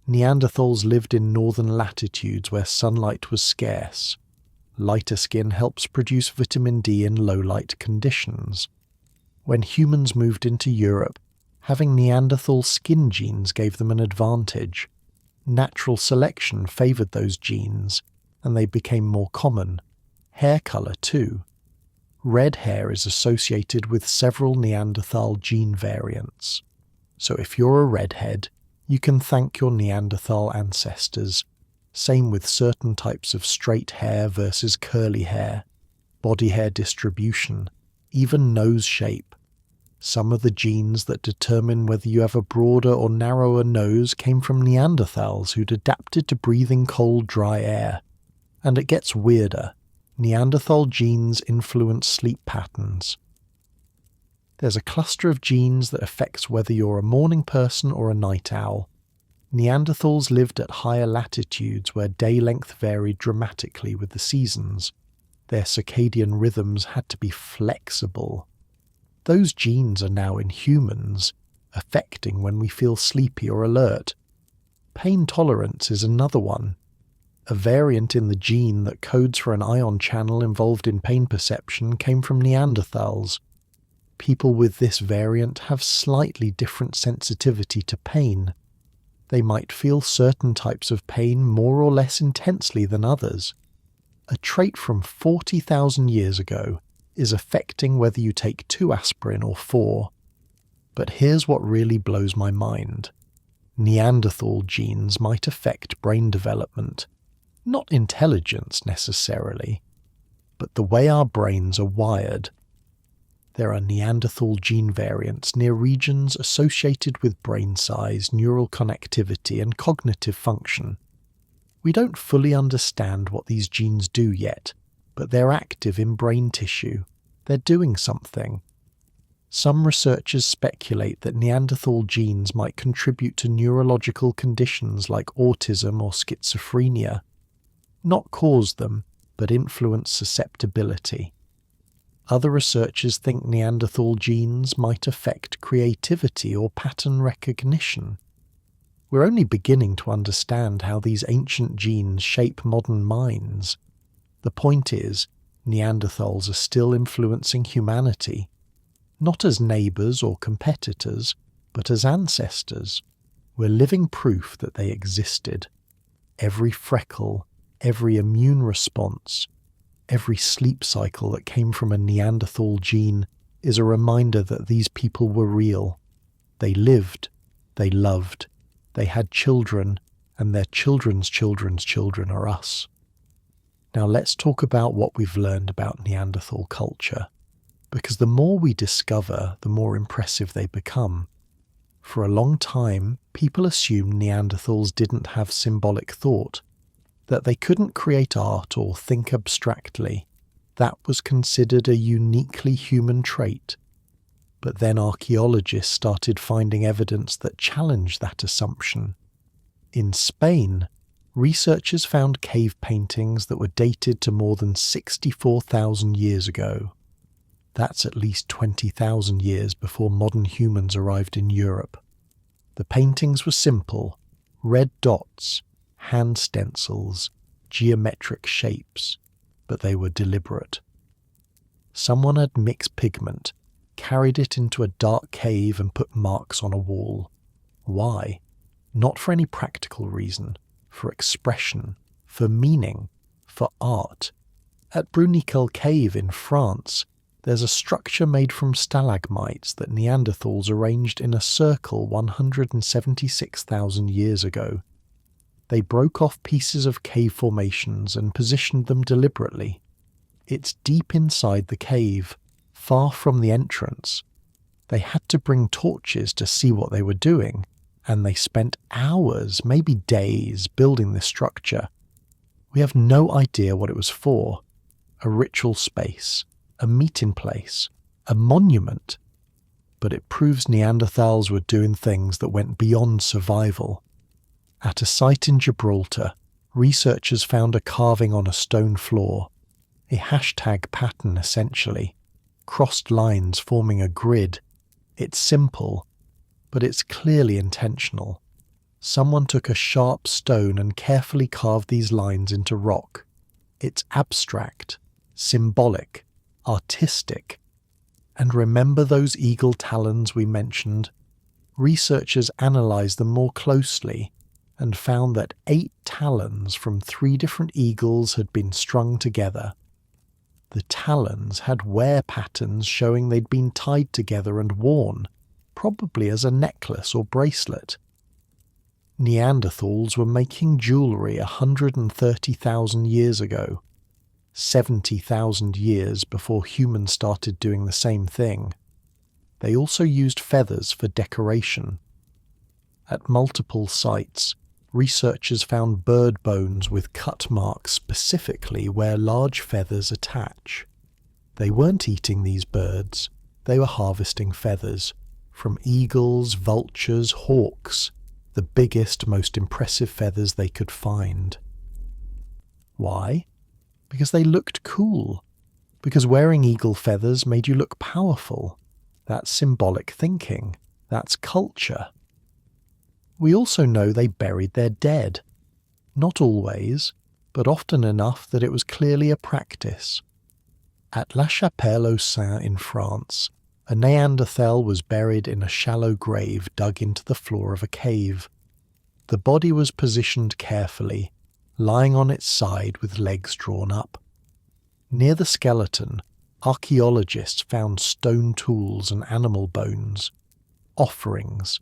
Neanderthals lived in northern latitudes where sunlight was scarce. Lighter skin helps produce vitamin D in low-light conditions. When humans moved into Europe, having Neanderthal skin genes gave them an advantage. Natural selection favoured those genes, and they became more common. Hair colour too. Red hair is associated with several Neanderthal gene variants. So if you're a redhead, you can thank your Neanderthal ancestors. Same with certain types of straight hair versus curly hair, body hair distribution, even nose shape. Some of the genes that determine whether you have a broader or narrower nose came from Neanderthals who'd adapted to breathing cold, dry air. And it gets weirder. Neanderthal genes influence sleep patterns. There's a cluster of genes that affects whether you're a morning person or a night owl. Neanderthals lived at higher latitudes where day length varied dramatically with the seasons. Their circadian rhythms had to be flexible. Those genes are now in humans, affecting when we feel sleepy or alert. Pain tolerance is another one. A variant in the gene that codes for an ion channel involved in pain perception came from Neanderthals. People with this variant have slightly different sensitivity to pain. They might feel certain types of pain more or less intensely than others. A trait from 40,000 years ago is affecting whether you take 2 aspirin or 4. But here's what really blows my mind. Neanderthal genes might affect brain development. Not intelligence necessarily, but the way our brains are wired. There are Neanderthal gene variants near regions associated with brain size, neural connectivity, and cognitive function. We don't fully understand what these genes do yet, but they're active in brain tissue. They're doing something. Some researchers speculate that Neanderthal genes might contribute to neurological conditions like autism or schizophrenia. Not cause them, but influence susceptibility. Other researchers think Neanderthal genes might affect creativity or pattern recognition. We're only beginning to understand how these ancient genes shape modern minds. The point is, Neanderthals are still influencing humanity, not as neighbours or competitors, but as ancestors. We're living proof that they existed. Every freckle, every immune response, every sleep cycle that came from a Neanderthal gene is a reminder that these people were real. They lived, they loved, they had children, and their children's children's children are us. Now let's talk about what we've learned about Neanderthal culture, because the more we discover, the more impressive they become. For a long time, people assumed Neanderthals didn't have symbolic thought, that they couldn't create art or think abstractly. That was considered a uniquely human trait. But then archaeologists started finding evidence that challenged that assumption. In Spain, researchers found cave paintings that were dated to more than 64,000 years ago. That's at least 20,000 years before modern humans arrived in Europe. The paintings were simple: red dots, hand stencils, geometric shapes, but they were deliberate. Someone had mixed pigment, carried it into a dark cave and put marks on a wall. Why? Not for any practical reason, for expression, for meaning, for art. At Bruniquel Cave in France, there's a structure made from stalagmites that Neanderthals arranged in a circle 176,000 years ago. They broke off pieces of cave formations and positioned them deliberately. It's deep inside the cave, far from the entrance. They had to bring torches to see what they were doing, and they spent hours, maybe days, building this structure. We have no idea what it was for. A ritual space, a meeting place, a monument. But it proves Neanderthals were doing things that went beyond survival. At a site in Gibraltar, researchers found a carving on a stone floor, a hashtag pattern essentially, crossed lines forming a grid. It's simple, but it's clearly intentional. Someone took a sharp stone and carefully carved these lines into rock. It's abstract, symbolic, artistic. And remember those eagle talons we mentioned? Researchers analysed them more closely and found that 8 talons from 3 different eagles had been strung together. The talons had wear patterns showing they'd been tied together and worn, probably as a necklace or bracelet. Neanderthals were making jewellery 130,000 years ago, 70,000 years before humans started doing the same thing. They also used feathers for decoration. At multiple sites, researchers found bird bones with cut marks specifically where large feathers attach. They weren't eating these birds, they were harvesting feathers from eagles, vultures, hawks, the biggest, most impressive feathers they could find. Why? Because they looked cool. Because wearing eagle feathers made you look powerful. That's symbolic thinking. That's culture. We also know they buried their dead. Not always, but often enough that it was clearly a practice. At La Chapelle-aux-Saints in France, a Neanderthal was buried in a shallow grave dug into the floor of a cave. The body was positioned carefully, lying on its side with legs drawn up. Near the skeleton, archaeologists found stone tools and animal bones, offerings.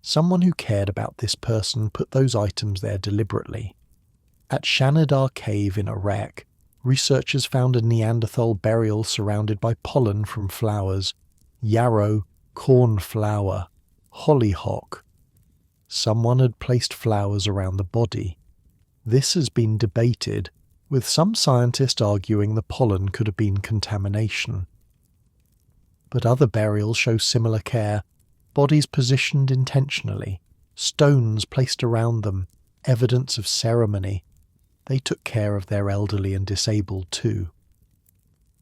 Someone who cared about this person put those items there deliberately. At Shanidar Cave in Iraq, researchers found a Neanderthal burial surrounded by pollen from flowers: yarrow, cornflower, hollyhock. Someone had placed flowers around the body. This has been debated, with some scientists arguing the pollen could have been contamination. But other burials show similar care: bodies positioned intentionally, stones placed around them, evidence of ceremony. They took care of their elderly and disabled too.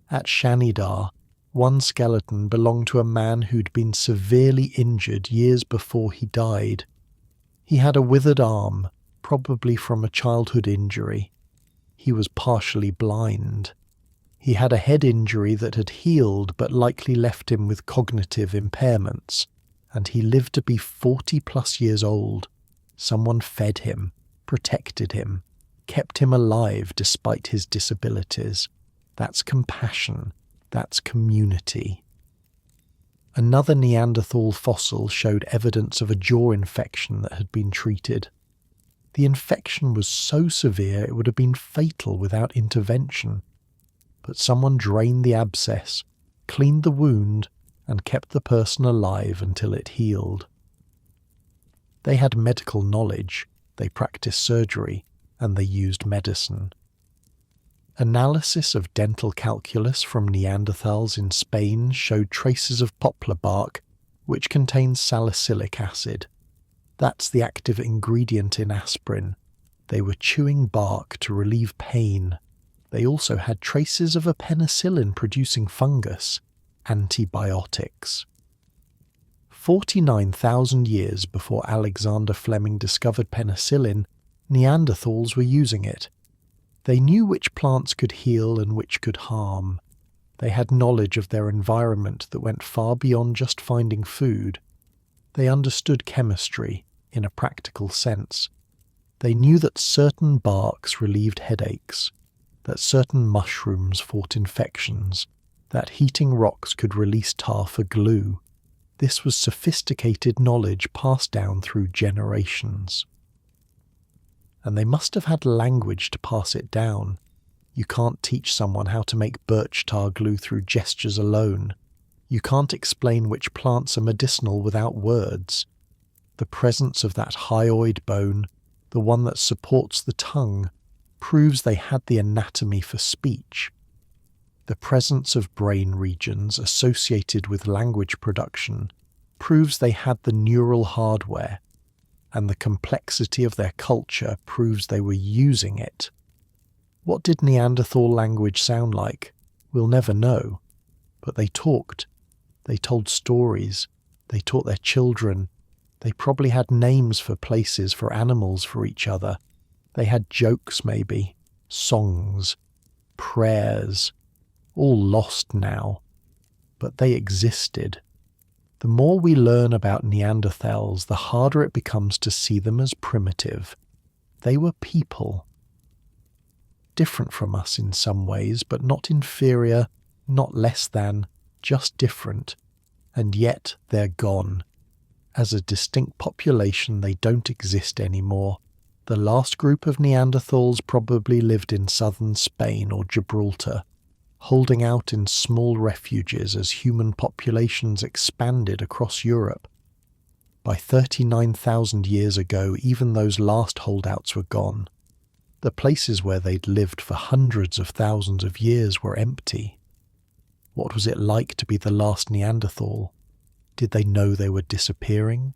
At Shanidar, one skeleton belonged to a man who'd been severely injured years before he died. He had a withered arm, probably from a childhood injury. He was partially blind. He had a head injury that had healed but likely left him with cognitive impairments, and he lived to be 40+ years old. Someone fed him, protected him, kept him alive despite his disabilities. That's compassion. That's community. Another Neanderthal fossil showed evidence of a jaw infection that had been treated. The infection was so severe it would have been fatal without intervention. But someone drained the abscess, cleaned the wound, and kept the person alive until it healed. They had medical knowledge, they practiced surgery, and they used medicine. Analysis of dental calculus from Neanderthals in Spain showed traces of poplar bark, which contains salicylic acid. That's the active ingredient in aspirin. They were chewing bark to relieve pain. They also had traces of a penicillin-producing fungus, antibiotics. 49,000 years before Alexander Fleming discovered penicillin, Neanderthals were using it. They knew which plants could heal and which could harm. They had knowledge of their environment that went far beyond just finding food. They understood chemistry in a practical sense. They knew that certain barks relieved headaches, that certain mushrooms fought infections, that heating rocks could release tar for glue. This was sophisticated knowledge passed down through generations. And they must have had language to pass it down. You can't teach someone how to make birch tar glue through gestures alone. You can't explain which plants are medicinal without words. The presence of that hyoid bone, the one that supports the tongue, proves they had the anatomy for speech. The presence of brain regions associated with language production proves they had the neural hardware, and the complexity of their culture proves they were using it. What did Neanderthal language sound like? We'll never know. But they talked. They told stories. They taught their children. They probably had names for places, for animals, for each other. They had jokes maybe, songs, prayers, all lost now. But they existed. The more we learn about Neanderthals, the harder it becomes to see them as primitive. They were people. Different from us in some ways, but not inferior, not less than, just different. And yet they're gone. As a distinct population, they don't exist anymore. The last group of Neanderthals probably lived in southern Spain or Gibraltar, holding out in small refuges as human populations expanded across Europe. By 39,000 years ago, even those last holdouts were gone. The places where they'd lived for hundreds of thousands of years were empty. What was it like to be the last Neanderthal? Did they know they were disappearing?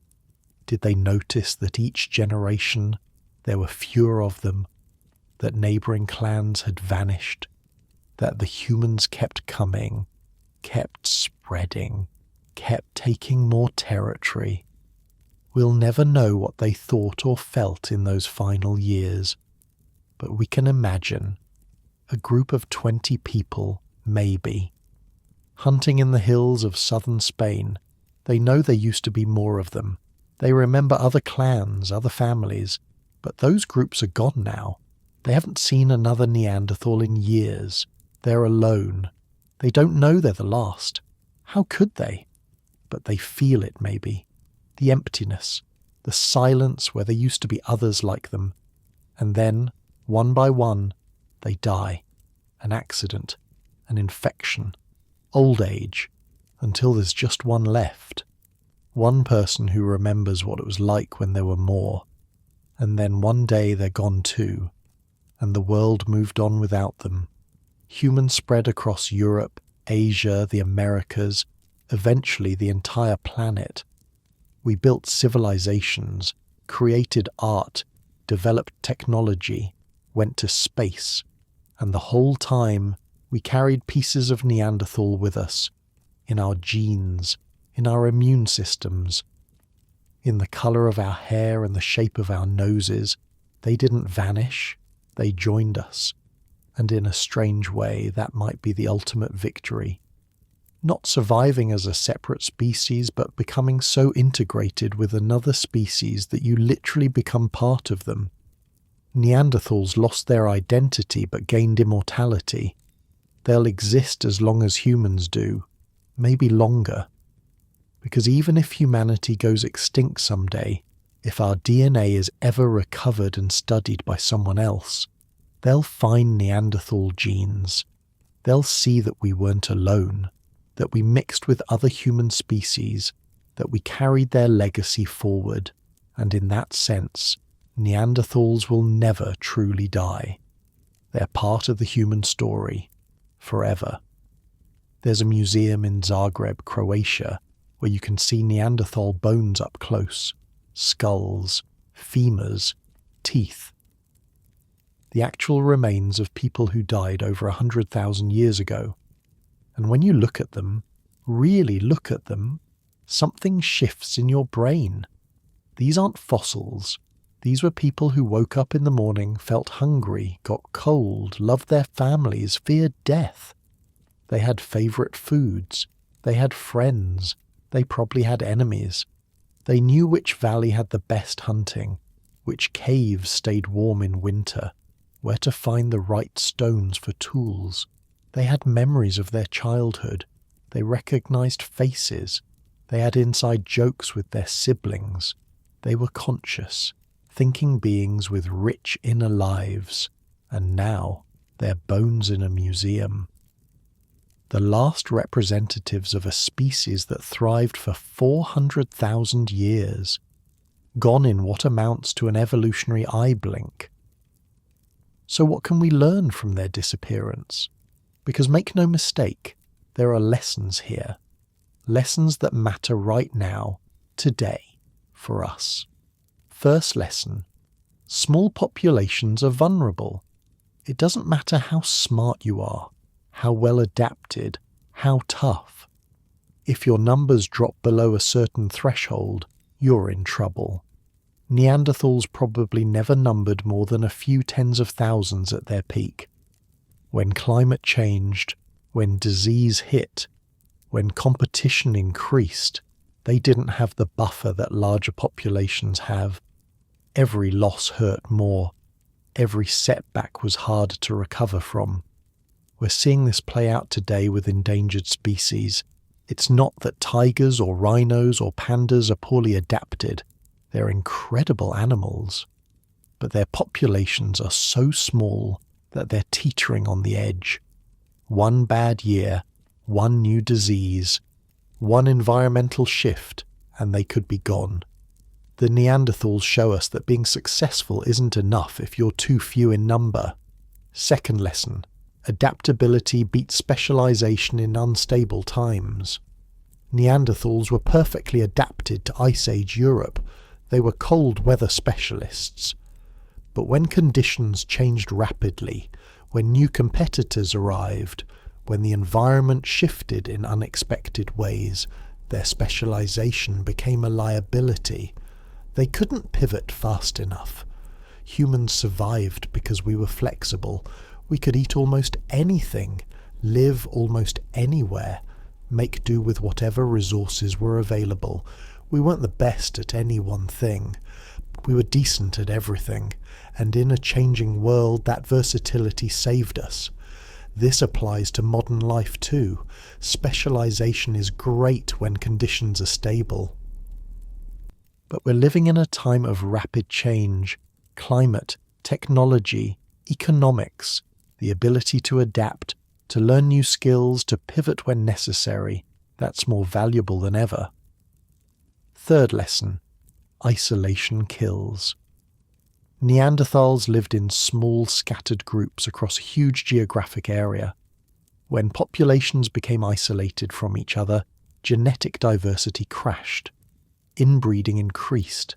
Did they notice that each generation there were fewer of them, that neighbouring clans had vanished, that the humans kept coming, kept spreading, kept taking more territory? We'll never know what they thought or felt in those final years, but we can imagine a group of 20 people, maybe, hunting in the hills of southern Spain. They know there used to be more of them. They remember other clans, other families, but those groups are gone now. They haven't seen another Neanderthal in years. They're alone. They don't know they're the last. How could they? But they feel it maybe. The emptiness, the silence where there used to be others like them. And then, one by one, they die. an accident, an infection, old age, until there's just one left. One person who remembers what it was like when there were more, and then one day they're gone too, and the world moved on without them. Humans spread across Europe, Asia, the Americas, eventually the entire planet. We built civilizations, created art, developed technology, went to space, and the whole time we carried pieces of Neanderthal with us, in our genes, in our immune systems, in the colour of our hair and the shape of our noses. They didn't vanish, they joined us, and in a strange way that might be the ultimate victory. Not surviving as a separate species, but becoming so integrated with another species that you literally become part of them. Neanderthals lost their identity but gained immortality. They'll exist as long as humans do, maybe longer. Because even if humanity goes extinct someday, if our DNA is ever recovered and studied by someone else, they'll find Neanderthal genes. They'll see that we weren't alone, that we mixed with other human species, that we carried their legacy forward, and in that sense, Neanderthals will never truly die. They're part of the human story, forever. There's a museum in Zagreb, Croatia, where you can see Neanderthal bones up close, skulls, femurs, teeth. The actual remains of people who died over 100,000 years ago. And when you look at them, really look at them, something shifts in your brain. These aren't fossils. These were people who woke up in the morning, felt hungry, got cold, loved their families, feared death. They had favourite foods. They had friends. They probably had enemies. They knew which valley had the best hunting, which caves stayed warm in winter, where to find the right stones for tools. They had memories of their childhood. They recognized faces. They had inside jokes with their siblings. They were conscious, thinking beings with rich inner lives, and now they're bones in a museum. The last representatives of a species that thrived for 400,000 years, gone in what amounts to an evolutionary eye blink. So what can we learn from their disappearance? Because make no mistake, there are lessons here. Lessons that matter right now, today, for us. First lesson: small populations are vulnerable. It doesn't matter how smart you are, how well adapted, how tough. If your numbers drop below a certain threshold, you're in trouble. Neanderthals probably never numbered more than a few tens of thousands at their peak. When climate changed, when disease hit, when competition increased, they didn't have the buffer that larger populations have. Every loss hurt more. Every setback was harder to recover from. We're seeing this play out today with endangered species. It's not that tigers or rhinos or pandas are poorly adapted. They're incredible animals. But their populations are so small that they're teetering on the edge. One bad year, one new disease, one environmental shift, and they could be gone. The Neanderthals show us that being successful isn't enough if you're too few in number. Second lesson: adaptability beats specialization in unstable times. Neanderthals were perfectly adapted to Ice Age Europe. They were cold weather specialists. But when conditions changed rapidly, when new competitors arrived, when the environment shifted in unexpected ways, their specialization became a liability. They couldn't pivot fast enough. Humans survived because we were flexible. We could eat almost anything, live almost anywhere, make do with whatever resources were available. We weren't the best at any one thing. We were decent at everything, and in a changing world that versatility saved us. This applies to modern life too. Specialization is great when conditions are stable. But we're living in a time of rapid change. Climate, technology, economics. The ability to adapt, to learn new skills, to pivot when necessary, that's more valuable than ever. Third lesson, isolation kills. Neanderthals lived in small, scattered groups across a huge geographic area. When populations became isolated from each other, genetic diversity crashed. Inbreeding increased.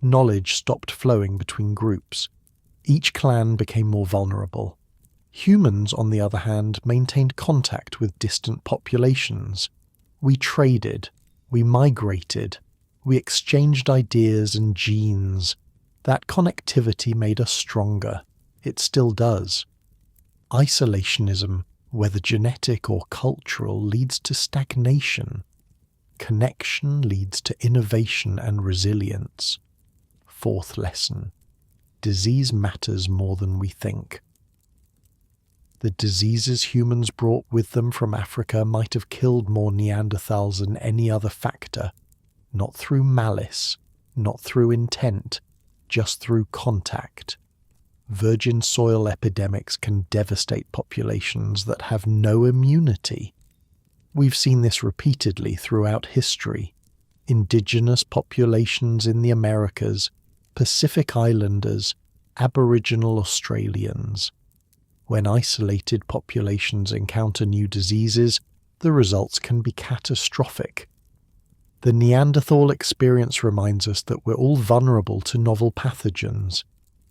Knowledge stopped flowing between groups. Each clan became more vulnerable. Humans, on the other hand, maintained contact with distant populations. We traded, we migrated, we exchanged ideas and genes. That connectivity made us stronger. It still does. Isolationism, whether genetic or cultural, leads to stagnation. Connection leads to innovation and resilience. Fourth lesson, disease matters more than we think. The diseases humans brought with them from Africa might have killed more Neanderthals than any other factor, not through malice, not through intent, just through contact. Virgin soil epidemics can devastate populations that have no immunity. We've seen this repeatedly throughout history. Indigenous populations in the Americas, Pacific Islanders, Aboriginal Australians. When isolated populations encounter new diseases, the results can be catastrophic. The Neanderthal experience reminds us that we're all vulnerable to novel pathogens.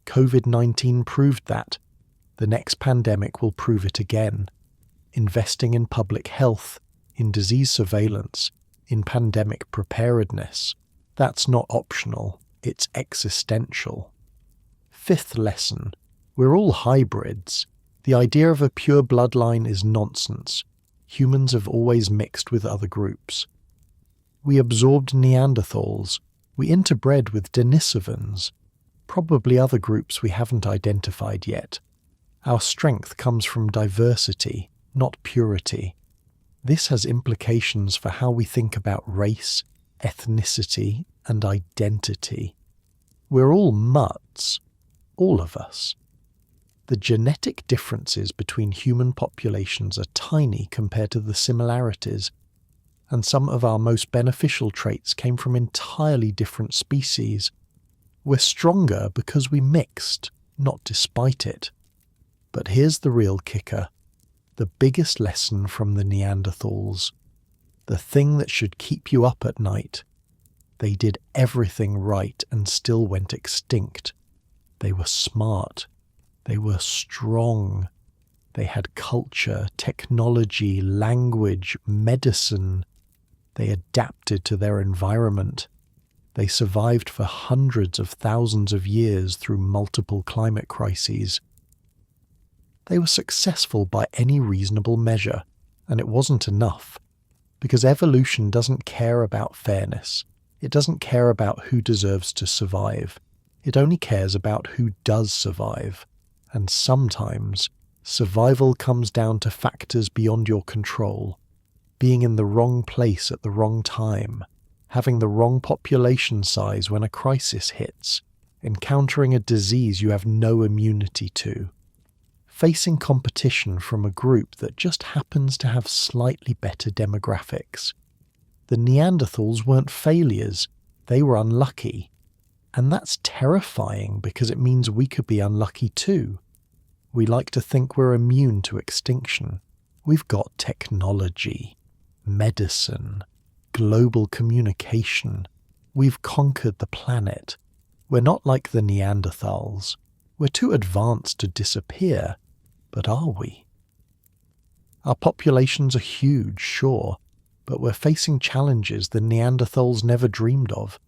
COVID-19 proved that. The next pandemic will prove it again. Investing in public health, in disease surveillance, in pandemic preparedness, that's not optional, it's existential. Fifth lesson, we're all hybrids. The idea of a pure bloodline is nonsense. Humans have always mixed with other groups. We absorbed Neanderthals. We interbred with Denisovans. Probably other groups we haven't identified yet. Our strength comes from diversity, not purity. This has implications for how we think about race, ethnicity, and identity. We're all mutts, all of us. The genetic differences between human populations are tiny compared to the similarities, and some of our most beneficial traits came from entirely different species. We're stronger because we mixed, not despite it. But here's the real kicker, the biggest lesson from the Neanderthals, the thing that should keep you up at night. They did everything right and still went extinct. They were smart. They were strong. They had culture, technology, language, medicine. They adapted to their environment. They survived for hundreds of thousands of years through multiple climate crises. They were successful by any reasonable measure, and it wasn't enough, because evolution doesn't care about fairness. It doesn't care about who deserves to survive. It only cares about who does survive. And sometimes, survival comes down to factors beyond your control. Being in the wrong place at the wrong time, having the wrong population size when a crisis hits, encountering a disease you have no immunity to, facing competition from a group that just happens to have slightly better demographics. The Neanderthals weren't failures, they were unlucky. And that's terrifying because it means we could be unlucky too. We like to think we're immune to extinction. We've got technology, medicine, global communication. We've conquered the planet. We're not like the Neanderthals. We're too advanced to disappear, but are we? Our populations are huge, sure, but we're facing challenges the Neanderthals never dreamed of.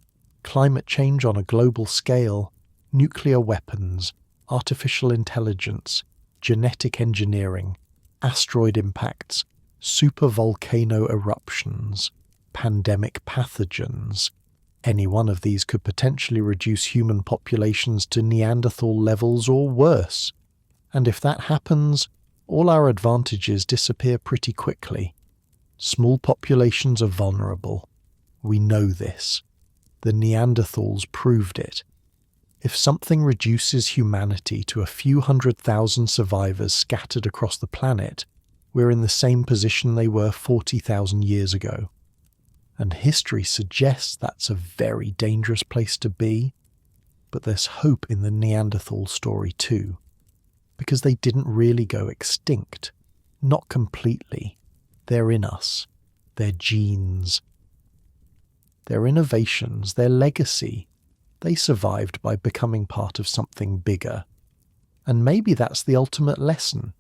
Climate change on a global scale, nuclear weapons, artificial intelligence, genetic engineering, asteroid impacts, supervolcano eruptions, pandemic pathogens. Any one of these could potentially reduce human populations to Neanderthal levels or worse. And if that happens, all our advantages disappear pretty quickly. Small populations are vulnerable. We know this. The Neanderthals proved it. If something reduces humanity to a few 100,000 survivors scattered across the planet, we're in the same position they were 40,000 years ago. And history suggests that's a very dangerous place to be. But there's hope in the Neanderthal story too, because they didn't really go extinct. Not completely. They're in us. Their genes. Their innovations, their legacy. They survived by becoming part of something bigger. And maybe that's the ultimate lesson.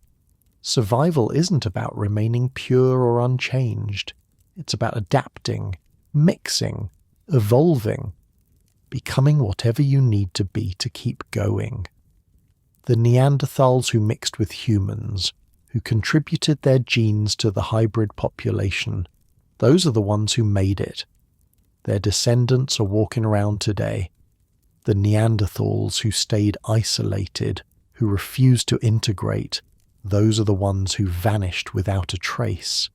Survival isn't about remaining pure or unchanged. It's about adapting, mixing, evolving, becoming whatever you need to be to keep going. The Neanderthals who mixed with humans, who contributed their genes to the hybrid population, those are the ones who made it. Their descendants are walking around today. The Neanderthals who stayed isolated, who refused to integrate, those are the ones who vanished without a trace.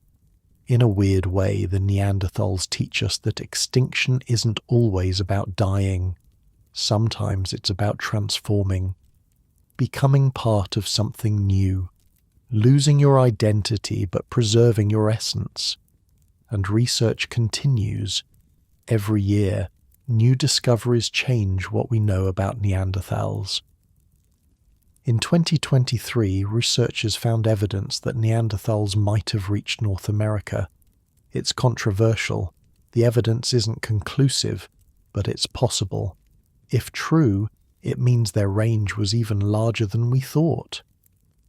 In a weird way, the Neanderthals teach us that extinction isn't always about dying. Sometimes it's about transforming, becoming part of something new, losing your identity but preserving your essence. And research continues. Every year, new discoveries change what we know about Neanderthals. In 2023, researchers found evidence that Neanderthals might have reached North America. It's controversial. The evidence isn't conclusive, but it's possible. If true, it means their range was even larger than we thought.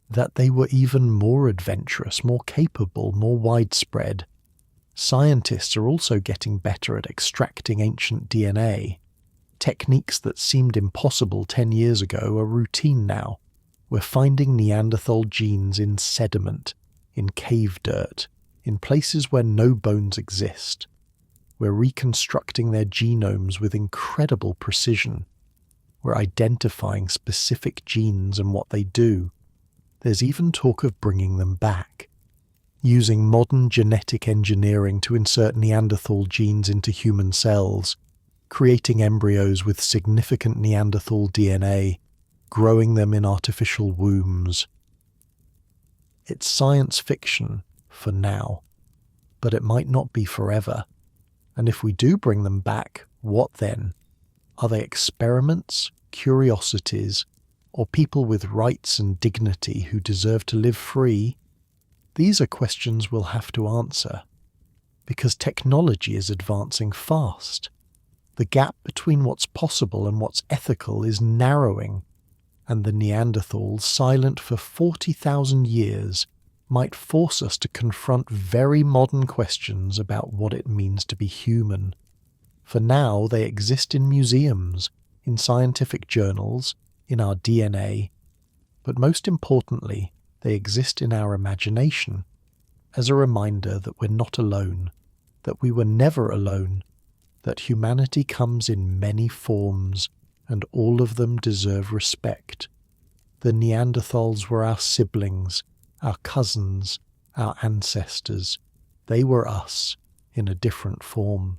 That they were even more adventurous, more capable, more widespread. Scientists are also getting better at extracting ancient DNA. Techniques that seemed impossible 10 years ago are routine now. We're finding Neanderthal genes in sediment, in cave dirt, in places where no bones exist. We're reconstructing their genomes with incredible precision. We're identifying specific genes and what they do. There's even talk of bringing them back, using modern genetic engineering to insert Neanderthal genes into human cells, creating embryos with significant Neanderthal DNA, growing them in artificial wombs. It's science fiction for now, but it might not be forever. And if we do bring them back, what then? Are they experiments, curiosities, or people with rights and dignity who deserve to live free? These are questions we'll have to answer, because technology is advancing fast. The gap between what's possible and what's ethical is narrowing, and the Neanderthals, silent for 40,000 years, might force us to confront very modern questions about what it means to be human. For now, they exist in museums, in scientific journals, in our DNA, but most importantly, they exist in our imagination, as a reminder that we're not alone, that we were never alone, that humanity comes in many forms, and all of them deserve respect. The Neanderthals were our siblings, our cousins, our ancestors. They were us, in a different form.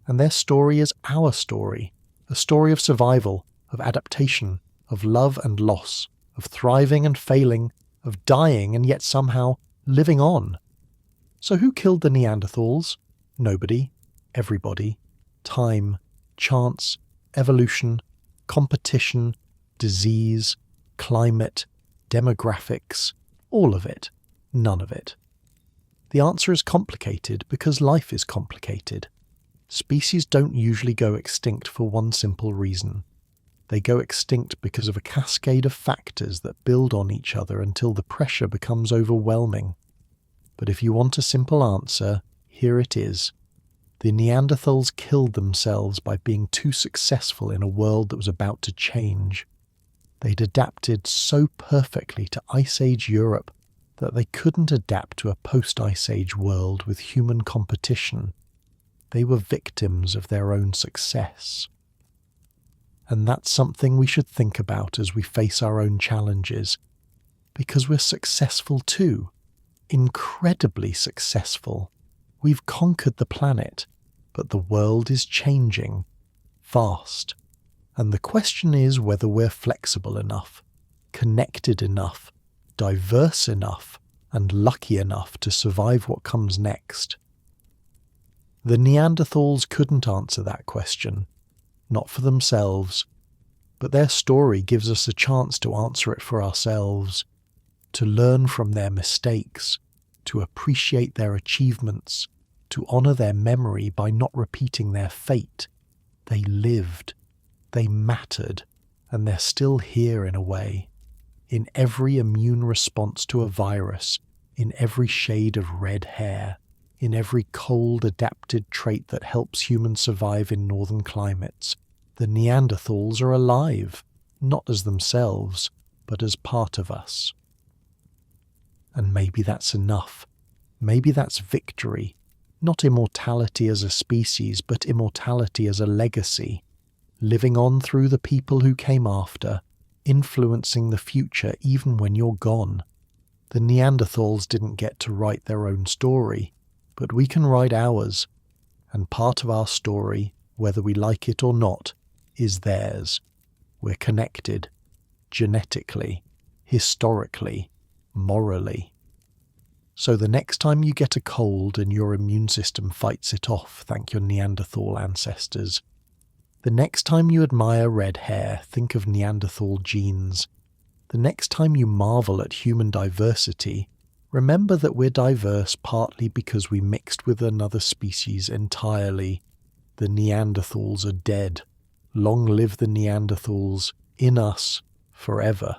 And their story is our story, a story of survival, of adaptation, of love and loss, of thriving and failing, of dying and yet somehow living on. So who killed the Neanderthals? Nobody. Everybody. Time, chance, evolution, competition, disease, climate, demographics, all of it, none of it. The answer is complicated because life is complicated. Species don't usually go extinct for one simple reason. They go extinct because of a cascade of factors that build on each other until the pressure becomes overwhelming. But if you want a simple answer, here it is. The Neanderthals killed themselves by being too successful in a world that was about to change. They'd adapted so perfectly to Ice Age Europe that they couldn't adapt to a post-Ice Age world with human competition. They were victims of their own success. And that's something we should think about as we face our own challenges, because we're successful too, incredibly successful. We've conquered the planet, but the world is changing, fast, And the question is whether we're flexible enough, connected enough, diverse enough, and lucky enough to survive what comes next. The Neanderthals couldn't answer that question, not for themselves, but their story gives us a chance to answer it for ourselves, to learn from their mistakes, to appreciate their achievements, to honour their memory by not repeating their fate. They lived, they mattered, and they're still here in a way, in every immune response to a virus, in every shade of red hair, in every cold adapted trait that helps humans survive in northern climates. The Neanderthals are alive, not as themselves, but as part of us. And maybe that's enough. Maybe that's victory. Not immortality as a species, but immortality as a legacy. Living on through the people who came after, influencing the future even when you're gone. The Neanderthals didn't get to write their own story, but we can write ours. And part of our story, whether we like it or not, is theirs. We're connected. Genetically, historically, morally. So the next time you get a cold and your immune system fights it off, thank your Neanderthal ancestors. The next time you admire red hair, think of Neanderthal genes. The next time you marvel at human diversity, remember that we're diverse partly because we mixed with another species entirely. The Neanderthals are dead. Long live the Neanderthals, in us, forever.